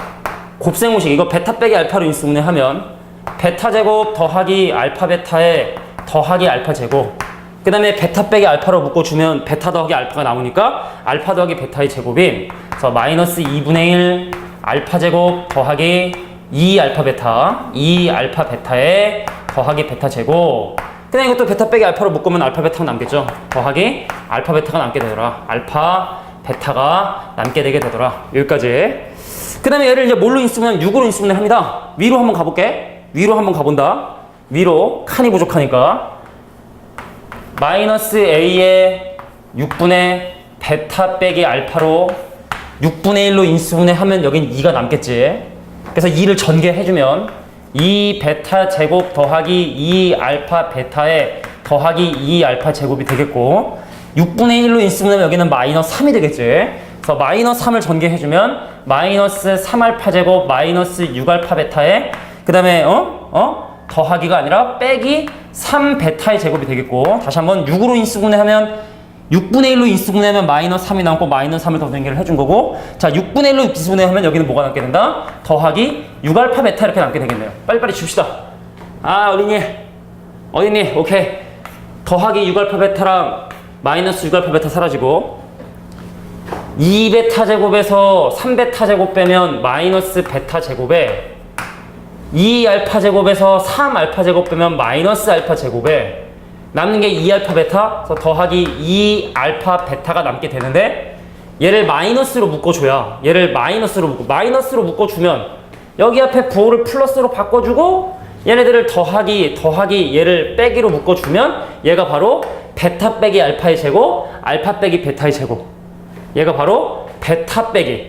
곱셈공식 이거 베타 빼기 알파로 인수분해하면 베타 제곱 더하기 알파 베타에 더하기 알파 제곱 그 다음에 베타 빼기 알파로 묶어주면 베타 더하기 알파가 나오니까 알파 더하기 베타의 제곱인 그래서 마이너스 2분의 1 알파 제곱 더하기 2 알파 베타 2 알파 베타에 더하기 베타 제곱 그 다음에 이것도 베타 빼기 알파로 묶으면 알파 베타가 남겠죠. 더하기 알파 베타가 남게 되더라. 알파 베타가 남게 되게 되더라. 여기까지. 그 다음에 얘를 이제 뭘로 인수분해? 6으로 인수분해 합니다. 위로 한번 가볼게. 위로 한번 가본다. 위로 칸이 부족하니까 마이너스 a의 6분의 베타 빼기 알파로 6분의 1로 인수분해하면 여긴 2가 남겠지. 그래서 2를 전개해주면 2 베타 제곱 더하기 2 알파 베타에 더하기 2 알파 제곱이 되겠고 6분의 1로 인수분해하면 여기는 마이너스 3이 되겠지. 그래서 마이너스 3을 전개해주면 마이너스 3 알파 제곱 마이너스 6 알파 베타에 그 다음에 더하기가 아니라 빼기 3 베타의 제곱이 되겠고 다시 한번 6으로 인수분해하면 6분의 1로 인수분해하면 마이너스 3이 나오고 마이너스 3을 더 연결을 해준 거고 자 6분의 1로 인수분해하면 여기는 뭐가 남게 된다? 더하기 6알파 베타 이렇게 남게 되겠네요. 빨리빨리 줍시다. 어린이 오케이 더하기 6알파 베타랑 마이너스 6알파 베타 사라지고 2베타 제곱에서 3베타 제곱 빼면 마이너스 베타 제곱에 2알파 제곱에서 3알파 제곱 빼면 마이너스 알파 제곱에 남는 게 2알파 베타, 그래서 더하기 2알파 베타가 남게 되는데 얘를 마이너스로 묶어줘야 얘를 마이너스로 묶어주면 여기 앞에 부호를 플러스로 바꿔주고 얘네들을 더하기 얘를 빼기로 묶어주면 얘가 바로 베타 빼기 알파의 제곱, 알파 빼기 베타의 제곱. 얘가 바로 베타 빼기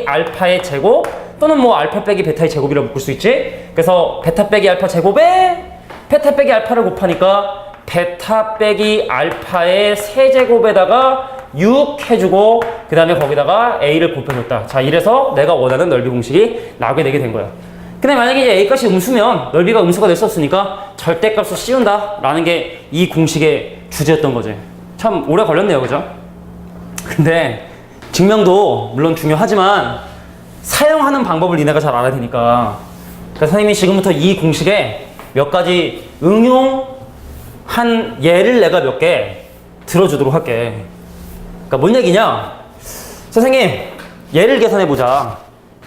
알파의 제곱 또는 뭐 알파 빼기 베타의 제곱이라고 묶을 수 있지. 그래서 베타 빼기 알파 제곱에 베타 빼기 알파를 곱하니까 베타 빼기 알파의 세제곱에다가 6 해주고 그 다음에 거기다가 A를 곱해줬다. 자, 이래서 내가 원하는 넓이 공식이 나오게 되게 된 거야. 근데 만약에 이제 A값이 음수면 넓이가 음수가 됐었으니까 절대값을 씌운다 라는 게 이 공식의 주제였던 거지. 참 오래 걸렸네요, 그죠? 근데 증명도 물론 중요하지만 사용하는 방법을 니네가 잘 알아야 되니까, 그러니까 선생님이 지금부터 이 공식에 몇 가지 응용한 예를 내가 몇 개 들어주도록 할게. 그러니까 뭔 얘기냐? 선생님, 예를 계산해보자.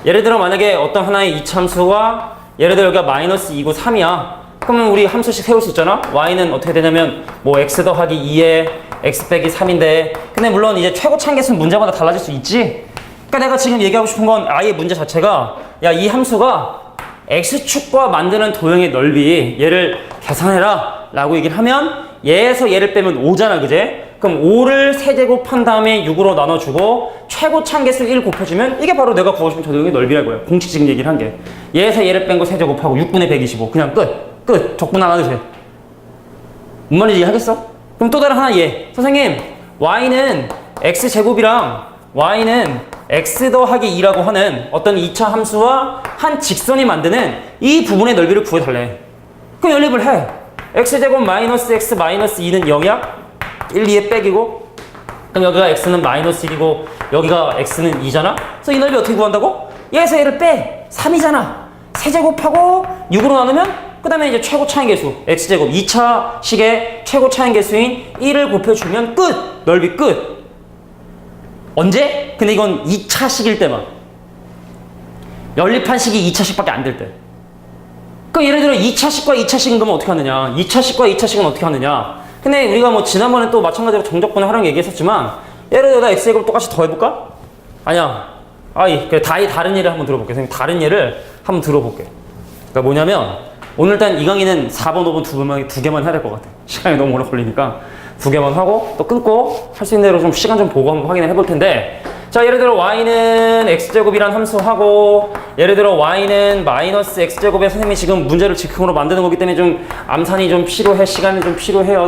예를 들어 만약에 어떤 하나의 이차함수가 예를 들어 여기가 마이너스 2고 3이야. 그러면 우리 함수씩 세울 수 있잖아? y는 어떻게 되냐면 뭐 x 더하기 2에 x 빼기 3인데, 근데 물론 이제 최고 차항계수는 문제마다 달라질 수 있지? 그러니까 내가 지금 얘기하고 싶은 건 아예 문제 자체가, 야, 이 함수가 x축과 만드는 도형의 넓이 얘를 계산해라 라고 얘기를 하면 얘에서 얘를 빼면 5잖아, 그제? 그럼 5를 세제곱한 다음에 6으로 나눠주고 최고 차항계수 1 곱해주면 이게 바로 내가 구하고 싶은 도형의 넓이라는 거야. 공식 지금 얘기를 한 게. 얘에서 얘를 뺀 거 세제곱하고 6분의 125 그냥 끝. 적분 하나 주세요. 뭔 말인지 이해하겠어? 그럼 또 다른 하나 얘. 선생님, y는 x제곱이랑 y는 x 더하기 2라고 하는 어떤 2차 함수와 한 직선이 만드는 이 부분의 넓이를 구해달래. 그럼 연립을 해. x제곱 마이너스 x 마이너스 2는 0이야? 1, 2에 빼기고, 그럼 여기가 x는 마이너스 1이고 여기가 x는 2잖아? 그래서 이 넓이 어떻게 구한다고? 얘에서 얘를 빼! 3이잖아. 세제곱하고 6으로 나누면 그 다음에 이제 최고 차항계수 x제곱 2차 식의 최고 차항계수인 1을 곱해주면 끝! 넓이 끝! 언제? 근데 이건 2차식일 때만. 연립한 식이 2차식밖에 안 될 때. 그럼 예를 들어 2차식과 2차식은 그러면 어떻게 하느냐? 2차식과 2차식은 어떻게 하느냐? 근데 우리가 뭐 지난번에 또 마찬가지로 정적분의 활용 얘기했었지만, 예를 들어 나 x제곱 똑같이 더해볼까? 아니야. 그래, 다른 예를 한번 들어볼게. 선생님, 다른 예를 한번 들어볼게. 그러니까 뭐냐면, 오늘 일단 이 강의는 4번, 5번 두 개만 해야 될 것 같아. 시간이 너무 오래 걸리니까 두 개만 하고 또 끊고 할 수 있는 대로 좀 시간 좀 보고 한번 확인을 해볼 텐데, 자, 예를 들어 y는 x제곱이란 함수하고, 예를 들어 y는 마이너스 x제곱에 선생님이 지금 문제를 즉흥으로 만드는 거기 때문에 좀 암산이 좀 필요해, 시간이 좀 필요해요.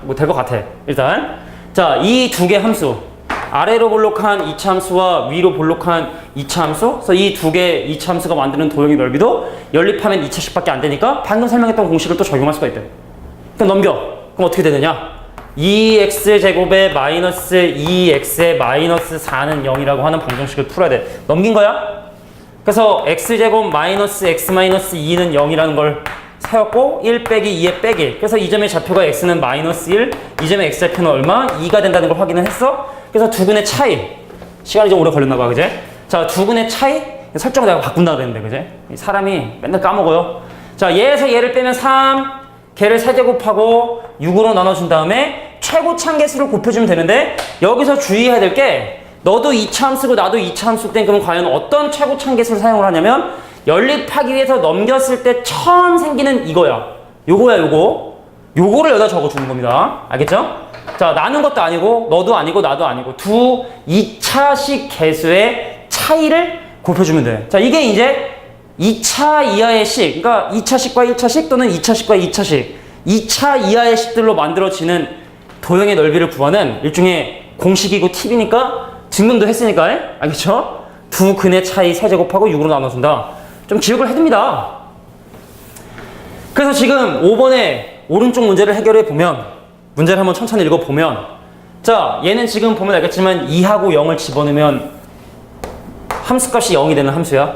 뭐 될 것 같아. 일단 자, 이 두 개 함수, 아래로 볼록한 2차 함수와 위로 볼록한 2차 함수, 그래서 이 두 개 2차 함수가 만드는 도형의 넓이도 연립하면 2차식밖에 안 되니까 방금 설명했던 공식을 또 적용할 수가 있대. 그럼 넘겨. 그럼 어떻게 되느냐? 2x제곱에 마이너스 2x에 마이너스 4는 0이라고 하는 방정식을 풀어야 돼. 넘긴 거야? 그래서 x제곱 마이너스 x 마이너스 2는 0이라는 걸 세웠고 1 빼기 2의 빼기. 그래서 이 점의 좌표가 x는 마이너스 1, 이 점의 x좌표는 얼마? 2가 된다는 걸 확인을 했어. 그래서 두 근의 차이. 시간이 좀 오래 걸렸나 봐, 그제? 자, 두 근의 차이. 설정을 내가 바꾼다 그랬는데, 그제? 사람이 맨날 까먹어요. 자, 얘에서 얘를 빼면 3, 걔를 세제곱하고 6으로 나눠준 다음에 최고 차항계수를 곱해주면 되는데, 여기서 주의해야 될 게, 너도 2차 함수고 나도 2차 함수 때 그럼 과연 어떤 최고 차항계수를 사용을 하냐면, 연립하기 위해서 넘겼을 때 처음 생기는 이거야. 요거야, 요거. 요거를 여기다 적어주는 겁니다. 알겠죠? 자, 나는 것도 아니고 너도 아니고 나도 아니고 두 2차식 계수의 차이를 곱해주면 돼. 자, 이게 이제 2차 이하의 식, 그러니까 2차식과 1차식 또는 2차식과 2차식, 2차 이하의 식들로 만들어지는 도형의 넓이를 구하는 일종의 공식이고 팁이니까 증명도 했으니까, 알겠죠? 두 근의 차이 세제곱하고 6으로 나눠준다. 좀 기억을 해둡니다. 그래서 지금 5번에 오른쪽 문제를 해결해 보면, 문제를 한번 천천히 읽어보면, 자, 얘는 지금 보면 알겠지만 2하고 0을 집어넣으면 함수값이 0이 되는 함수야.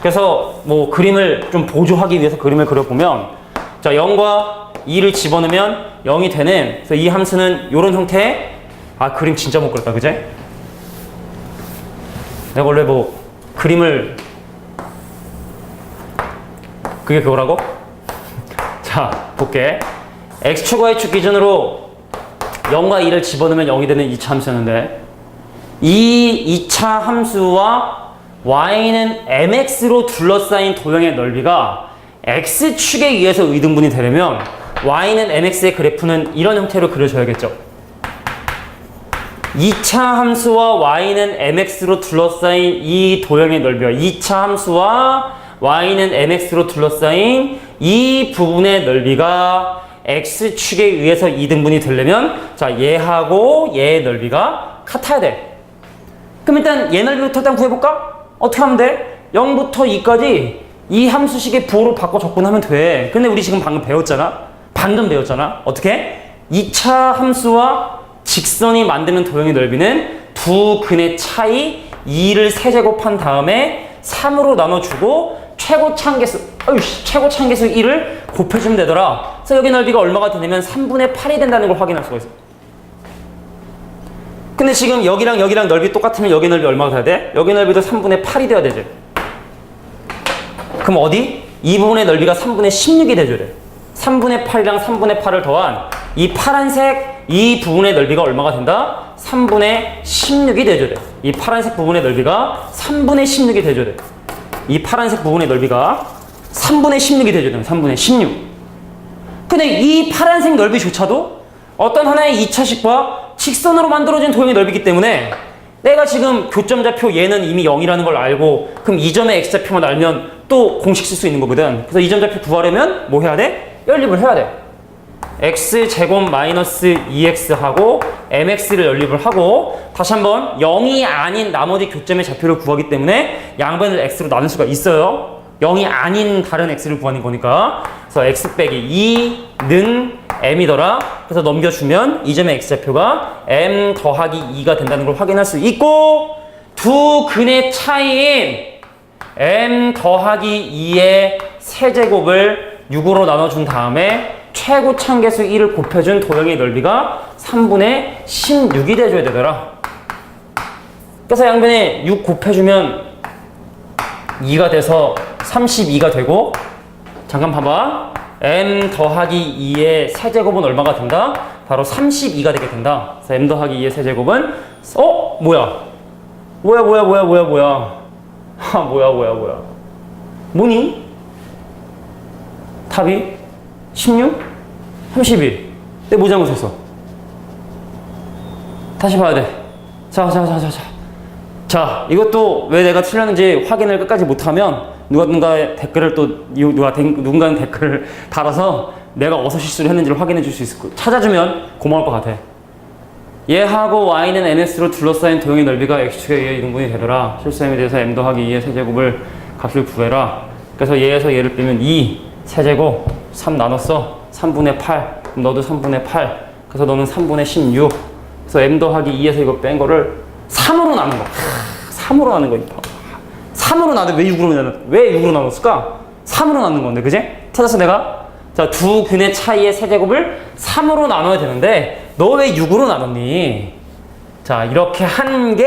그래서 뭐 그림을 좀 보조하기 위해서 그림을 그려보면, 자, 0과 2를 집어넣으면 0이 되는, 그래서 이 함수는 이런 형태의, 아, 그림 진짜 못 그렸다, 그제? 내가 원래 뭐, 그림을, 그게 그거라고? 자, 볼게. x축, y축 기준으로 0과 2를 집어넣으면 0이 되는 2차 함수였는데, 이 2차 함수와 y는 mx로 둘러싸인 도형의 넓이가 x축에 의해서 의등분이 되려면 y는 mx의 그래프는 이런 형태로 그려져야겠죠. 2차 함수와 y는 mx로 둘러싸인 이 도형의 넓이와 2차 함수와 y는 mx로 둘러싸인 이 부분의 넓이가 x축에 의해서 이등분이 되려면 자, 얘하고 얘의 넓이가 같아야 돼. 그럼 일단 얘 넓이부터 일단 구해볼까? 어떻게 하면 돼? 0부터 2까지 이 함수식의 부호로 바꿔 접근하면 돼. 근데 우리 지금 방금 배웠잖아? 방금 배웠잖아? 어떻게? 2차 함수와 직선이 만드는 도형의 넓이는 두 근의 차이 2를 세제곱한 다음에 3으로 나눠주고 최고 참계수 1을 곱해주면 되더라. 그래서 여기 넓이가 얼마가 되냐면 3분의 8이 된다는 걸 확인할 수가 있어. 근데 지금 여기랑 여기랑 넓이 똑같으면 여기 넓이 얼마가 돼야 돼? 여기 넓이도 3분의 8이 돼야 되지. 그럼 어디? 이 부분의 넓이가 3분의 16이 돼줘야 돼. 3분의 8이랑 3분의 8을 더한 이 파란색 이 부분의 넓이가 얼마가 된다? 3분의 16이 돼줘야 돼. 이 파란색 부분의 넓이가 3분의 16이 돼줘야 돼. 이 파란색 부분의 넓이가 3분의 16이 돼줘야 돼. 3분의 16. 근데 이 파란색 넓이조차도 어떤 하나의 2차식과 직선으로 만들어진 도형의 넓이기 때문에 내가 지금 교점좌표 얘는 이미 0이라는 걸 알고 그럼 이 점의 x좌표만 알면 또 공식 쓸 수 있는 거거든. 그래서 이 점좌표 구하려면 뭐 해야 돼? 연립을 해야 돼. x제곱 마이너스 2x하고 mx를 연립을 하고 다시 한번 0이 아닌 나머지 교점의 좌표를 구하기 때문에 양변을 x로 나눌 수가 있어요. 0이 아닌 다른 x를 구하는 거니까. 그래서 x 빼기 2는 m이더라. 그래서 넘겨주면 이 점의 x좌표가 m 더하기 2가 된다는 걸 확인할 수 있고 두 근의 차이인 m 더하기 2의 세제곱을 6으로 나눠준 다음에 최고 참계수 1을 곱해준 도형의 넓이가 3분의 16이 돼줘야 되더라. 그래서 양변에 6 곱해주면 2가 돼서 32가 되고 잠깐 봐봐. m 더하기 2의 세제곱은 얼마가 된다? 바로 32가 되게 된다. 그래서 m 더하기 2의 세제곱은 뭐야? 뭐야? 뭐니? 답이 16? 32. 내가 뭐 잘못했어? 다시 봐야 돼. 자, 이것도 왜 내가 틀렸는지 확인을 끝까지 못하면 누군가는 댓글을 달아서 내가 어디서 실수를 했는지를 확인해 줄 수 있을 거야. 찾아주면 고마울 것 같아. 얘하고 y는 mx로 둘러싸인 도형의 넓이가 x축에 의해 이등분이 되더라. 실수함에 대해서 m 더하기 2의 세제곱을 값을 구해라. 그래서 얘에서 얘를 빼면 2 세제곱 3 나눴어. 3분의 8. 그럼 너도 3분의 8. 그래서 너는 3분의 16. 그래서 m 더하기 2에서 이거 뺀 거를 3으로 나눈 거. 3으로 나눈 거니까. 3으로 나누 왜 6으로 나눴을까? 3으로 나눈 건데, 그지? 찾아서 내가 자, 두 근의 차이의 세제곱을 3으로 나눠야 되는데 너 왜 6으로 나눴니? 자, 이렇게 한 게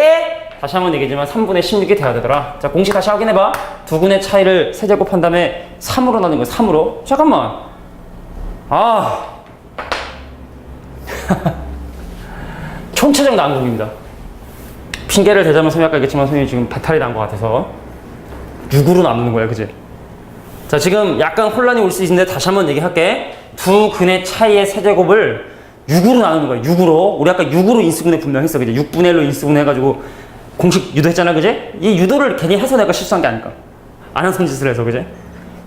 다시 한번 얘기하지만 3분의 16이 돼야 되더라. 자, 공식 다시 확인해봐. 두 근의 차이를 세제곱한 다음에 3으로 나눈 거야. 3으로. 잠깐만. 총체적 난국입니다. 핑계를 대자면 선생님 아까 얘기했지만 선생님이 지금 배탈이 난 것 같아서 6으로 나누는 거야, 그지? 자, 지금 약간 혼란이 올 수 있는데 다시 한번 얘기할게. 두 근의 차이의 세제곱을 6으로 나누는 거야, 6으로. 우리 아까 6으로 인수분해 분명했어, 그지? 6분의 1로 인수분해 해가지고 공식 유도했잖아, 그지? 이 유도를 괜히 해서 내가 실수한 게 아닐까? 안 한 손짓을 해서, 그지?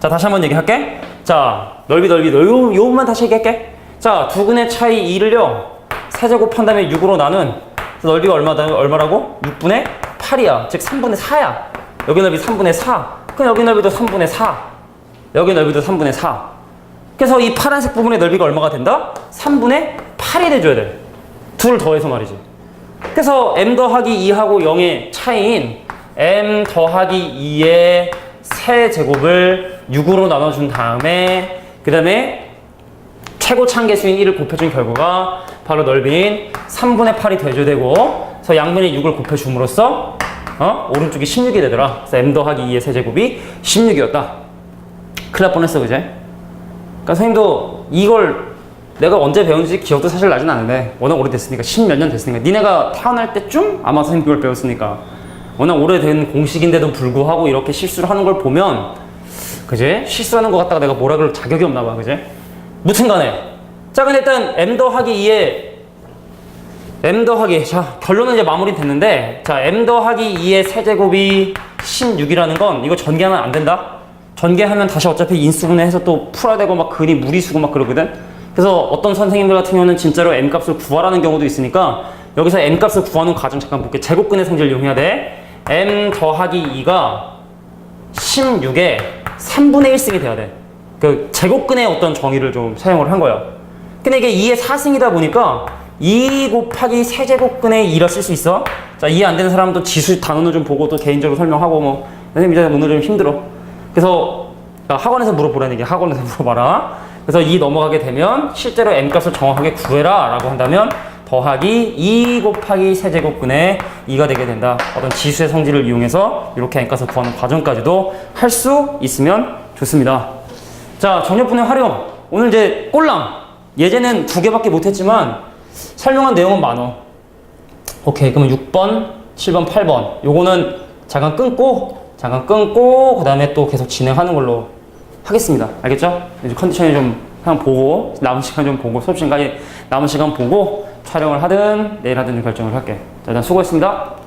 자, 다시 한번 얘기할게. 자, 넓이, 요 부분만 다시 얘기할게. 자, 두 근의 차이 2를요, 세제곱한 다음에 6으로 나눈 넓이가 얼마라고? 6분의 8이야. 즉 3분의 4야. 여기 넓이 3분의 4. 그럼 여기 넓이도 3분의 4. 여기 넓이도 3분의 4. 그래서 이 파란색 부분의 넓이가 얼마가 된다? 3분의 8이 돼줘야 돼. 둘을 더해서 말이지. 그래서 m 더하기 2하고 0의 차이인 m 더하기 2의 세제곱을 6으로 나눠준 다음에 그 다음에 최고 참계수인 1을 곱해준 결과가 바로 넓이인 3분의 8이 대조되고, 그래서 양변에 6을 곱해줌으로써 오른쪽이 16이 되더라. 그래서 m 더하기 2의 세제곱이 16이었다. 큰일 날 뻔했어, 그제? 그러니까 선생님도 이걸 내가 언제 배운지 기억도 사실 나진 않은데, 워낙 오래됐으니까, 10몇 년 됐으니까, 니네가 태어날 때쯤 아마 선생님 그걸 배웠으니까, 워낙 오래된 공식인데도 불구하고 이렇게 실수를 하는 걸 보면, 그제? 실수하는 것 같다가 내가 뭐라 그럴 자격이 없나 봐, 그제? 무튼 간에. 자, 근데 일단 m 더하기 2의 자, 결론은 이제 마무리 됐는데, 자, m 더하기 2의 세제곱이 16이라는 건 이거 전개하면 안 된다? 전개하면 다시 어차피 인수분해해서 또 풀어야 되고 막 근이 무리수고 막 그러거든? 그래서 어떤 선생님들 같은 경우는 진짜로 m 값을 구하라는 경우도 있으니까 여기서 m 값을 구하는 과정 잠깐 볼게. 제곱근의 성질을 이용해야 돼. m 더하기 2가 16의 3분의 1승이 돼야 돼. 그 제곱근의 어떤 정의를 좀 사용을 한 거야. 근데 이게 2의 4승이다 보니까 2 곱하기 세제곱근의 2라 쓸 수 있어. 자, 이해 안 되는 사람도 지수 단어는 좀 보고 또 개인적으로 설명하고 뭐. 선생님 이제 오늘 좀 힘들어. 그래서 학원에서 물어보라는 얘기, 학원에서 물어봐라. 그래서 2 넘어가게 되면 실제로 m 값을 정확하게 구해라 라고 한다면 더하기 2 곱하기 세제곱근의 2가 되게 된다. 어떤 지수의 성질을 이용해서 이렇게 m 값을 구하는 과정까지도 할 수 있으면 좋습니다. 자, 정렬분의 활용. 오늘 이제 꼴랑. 예제는 2개밖에 못했지만 설명한 내용은 많어. 오케이, 그러면 6번, 7번, 8번 요거는 잠깐 끊고 그 다음에 또 계속 진행하는 걸로 하겠습니다. 알겠죠? 이제 컨디션이 좀 그냥 보고 남은 시간 좀 보고 수업 시간까지 남은 시간 보고 촬영을 하든 내일 하든 결정을 할게. 자, 일단 수고했습니다.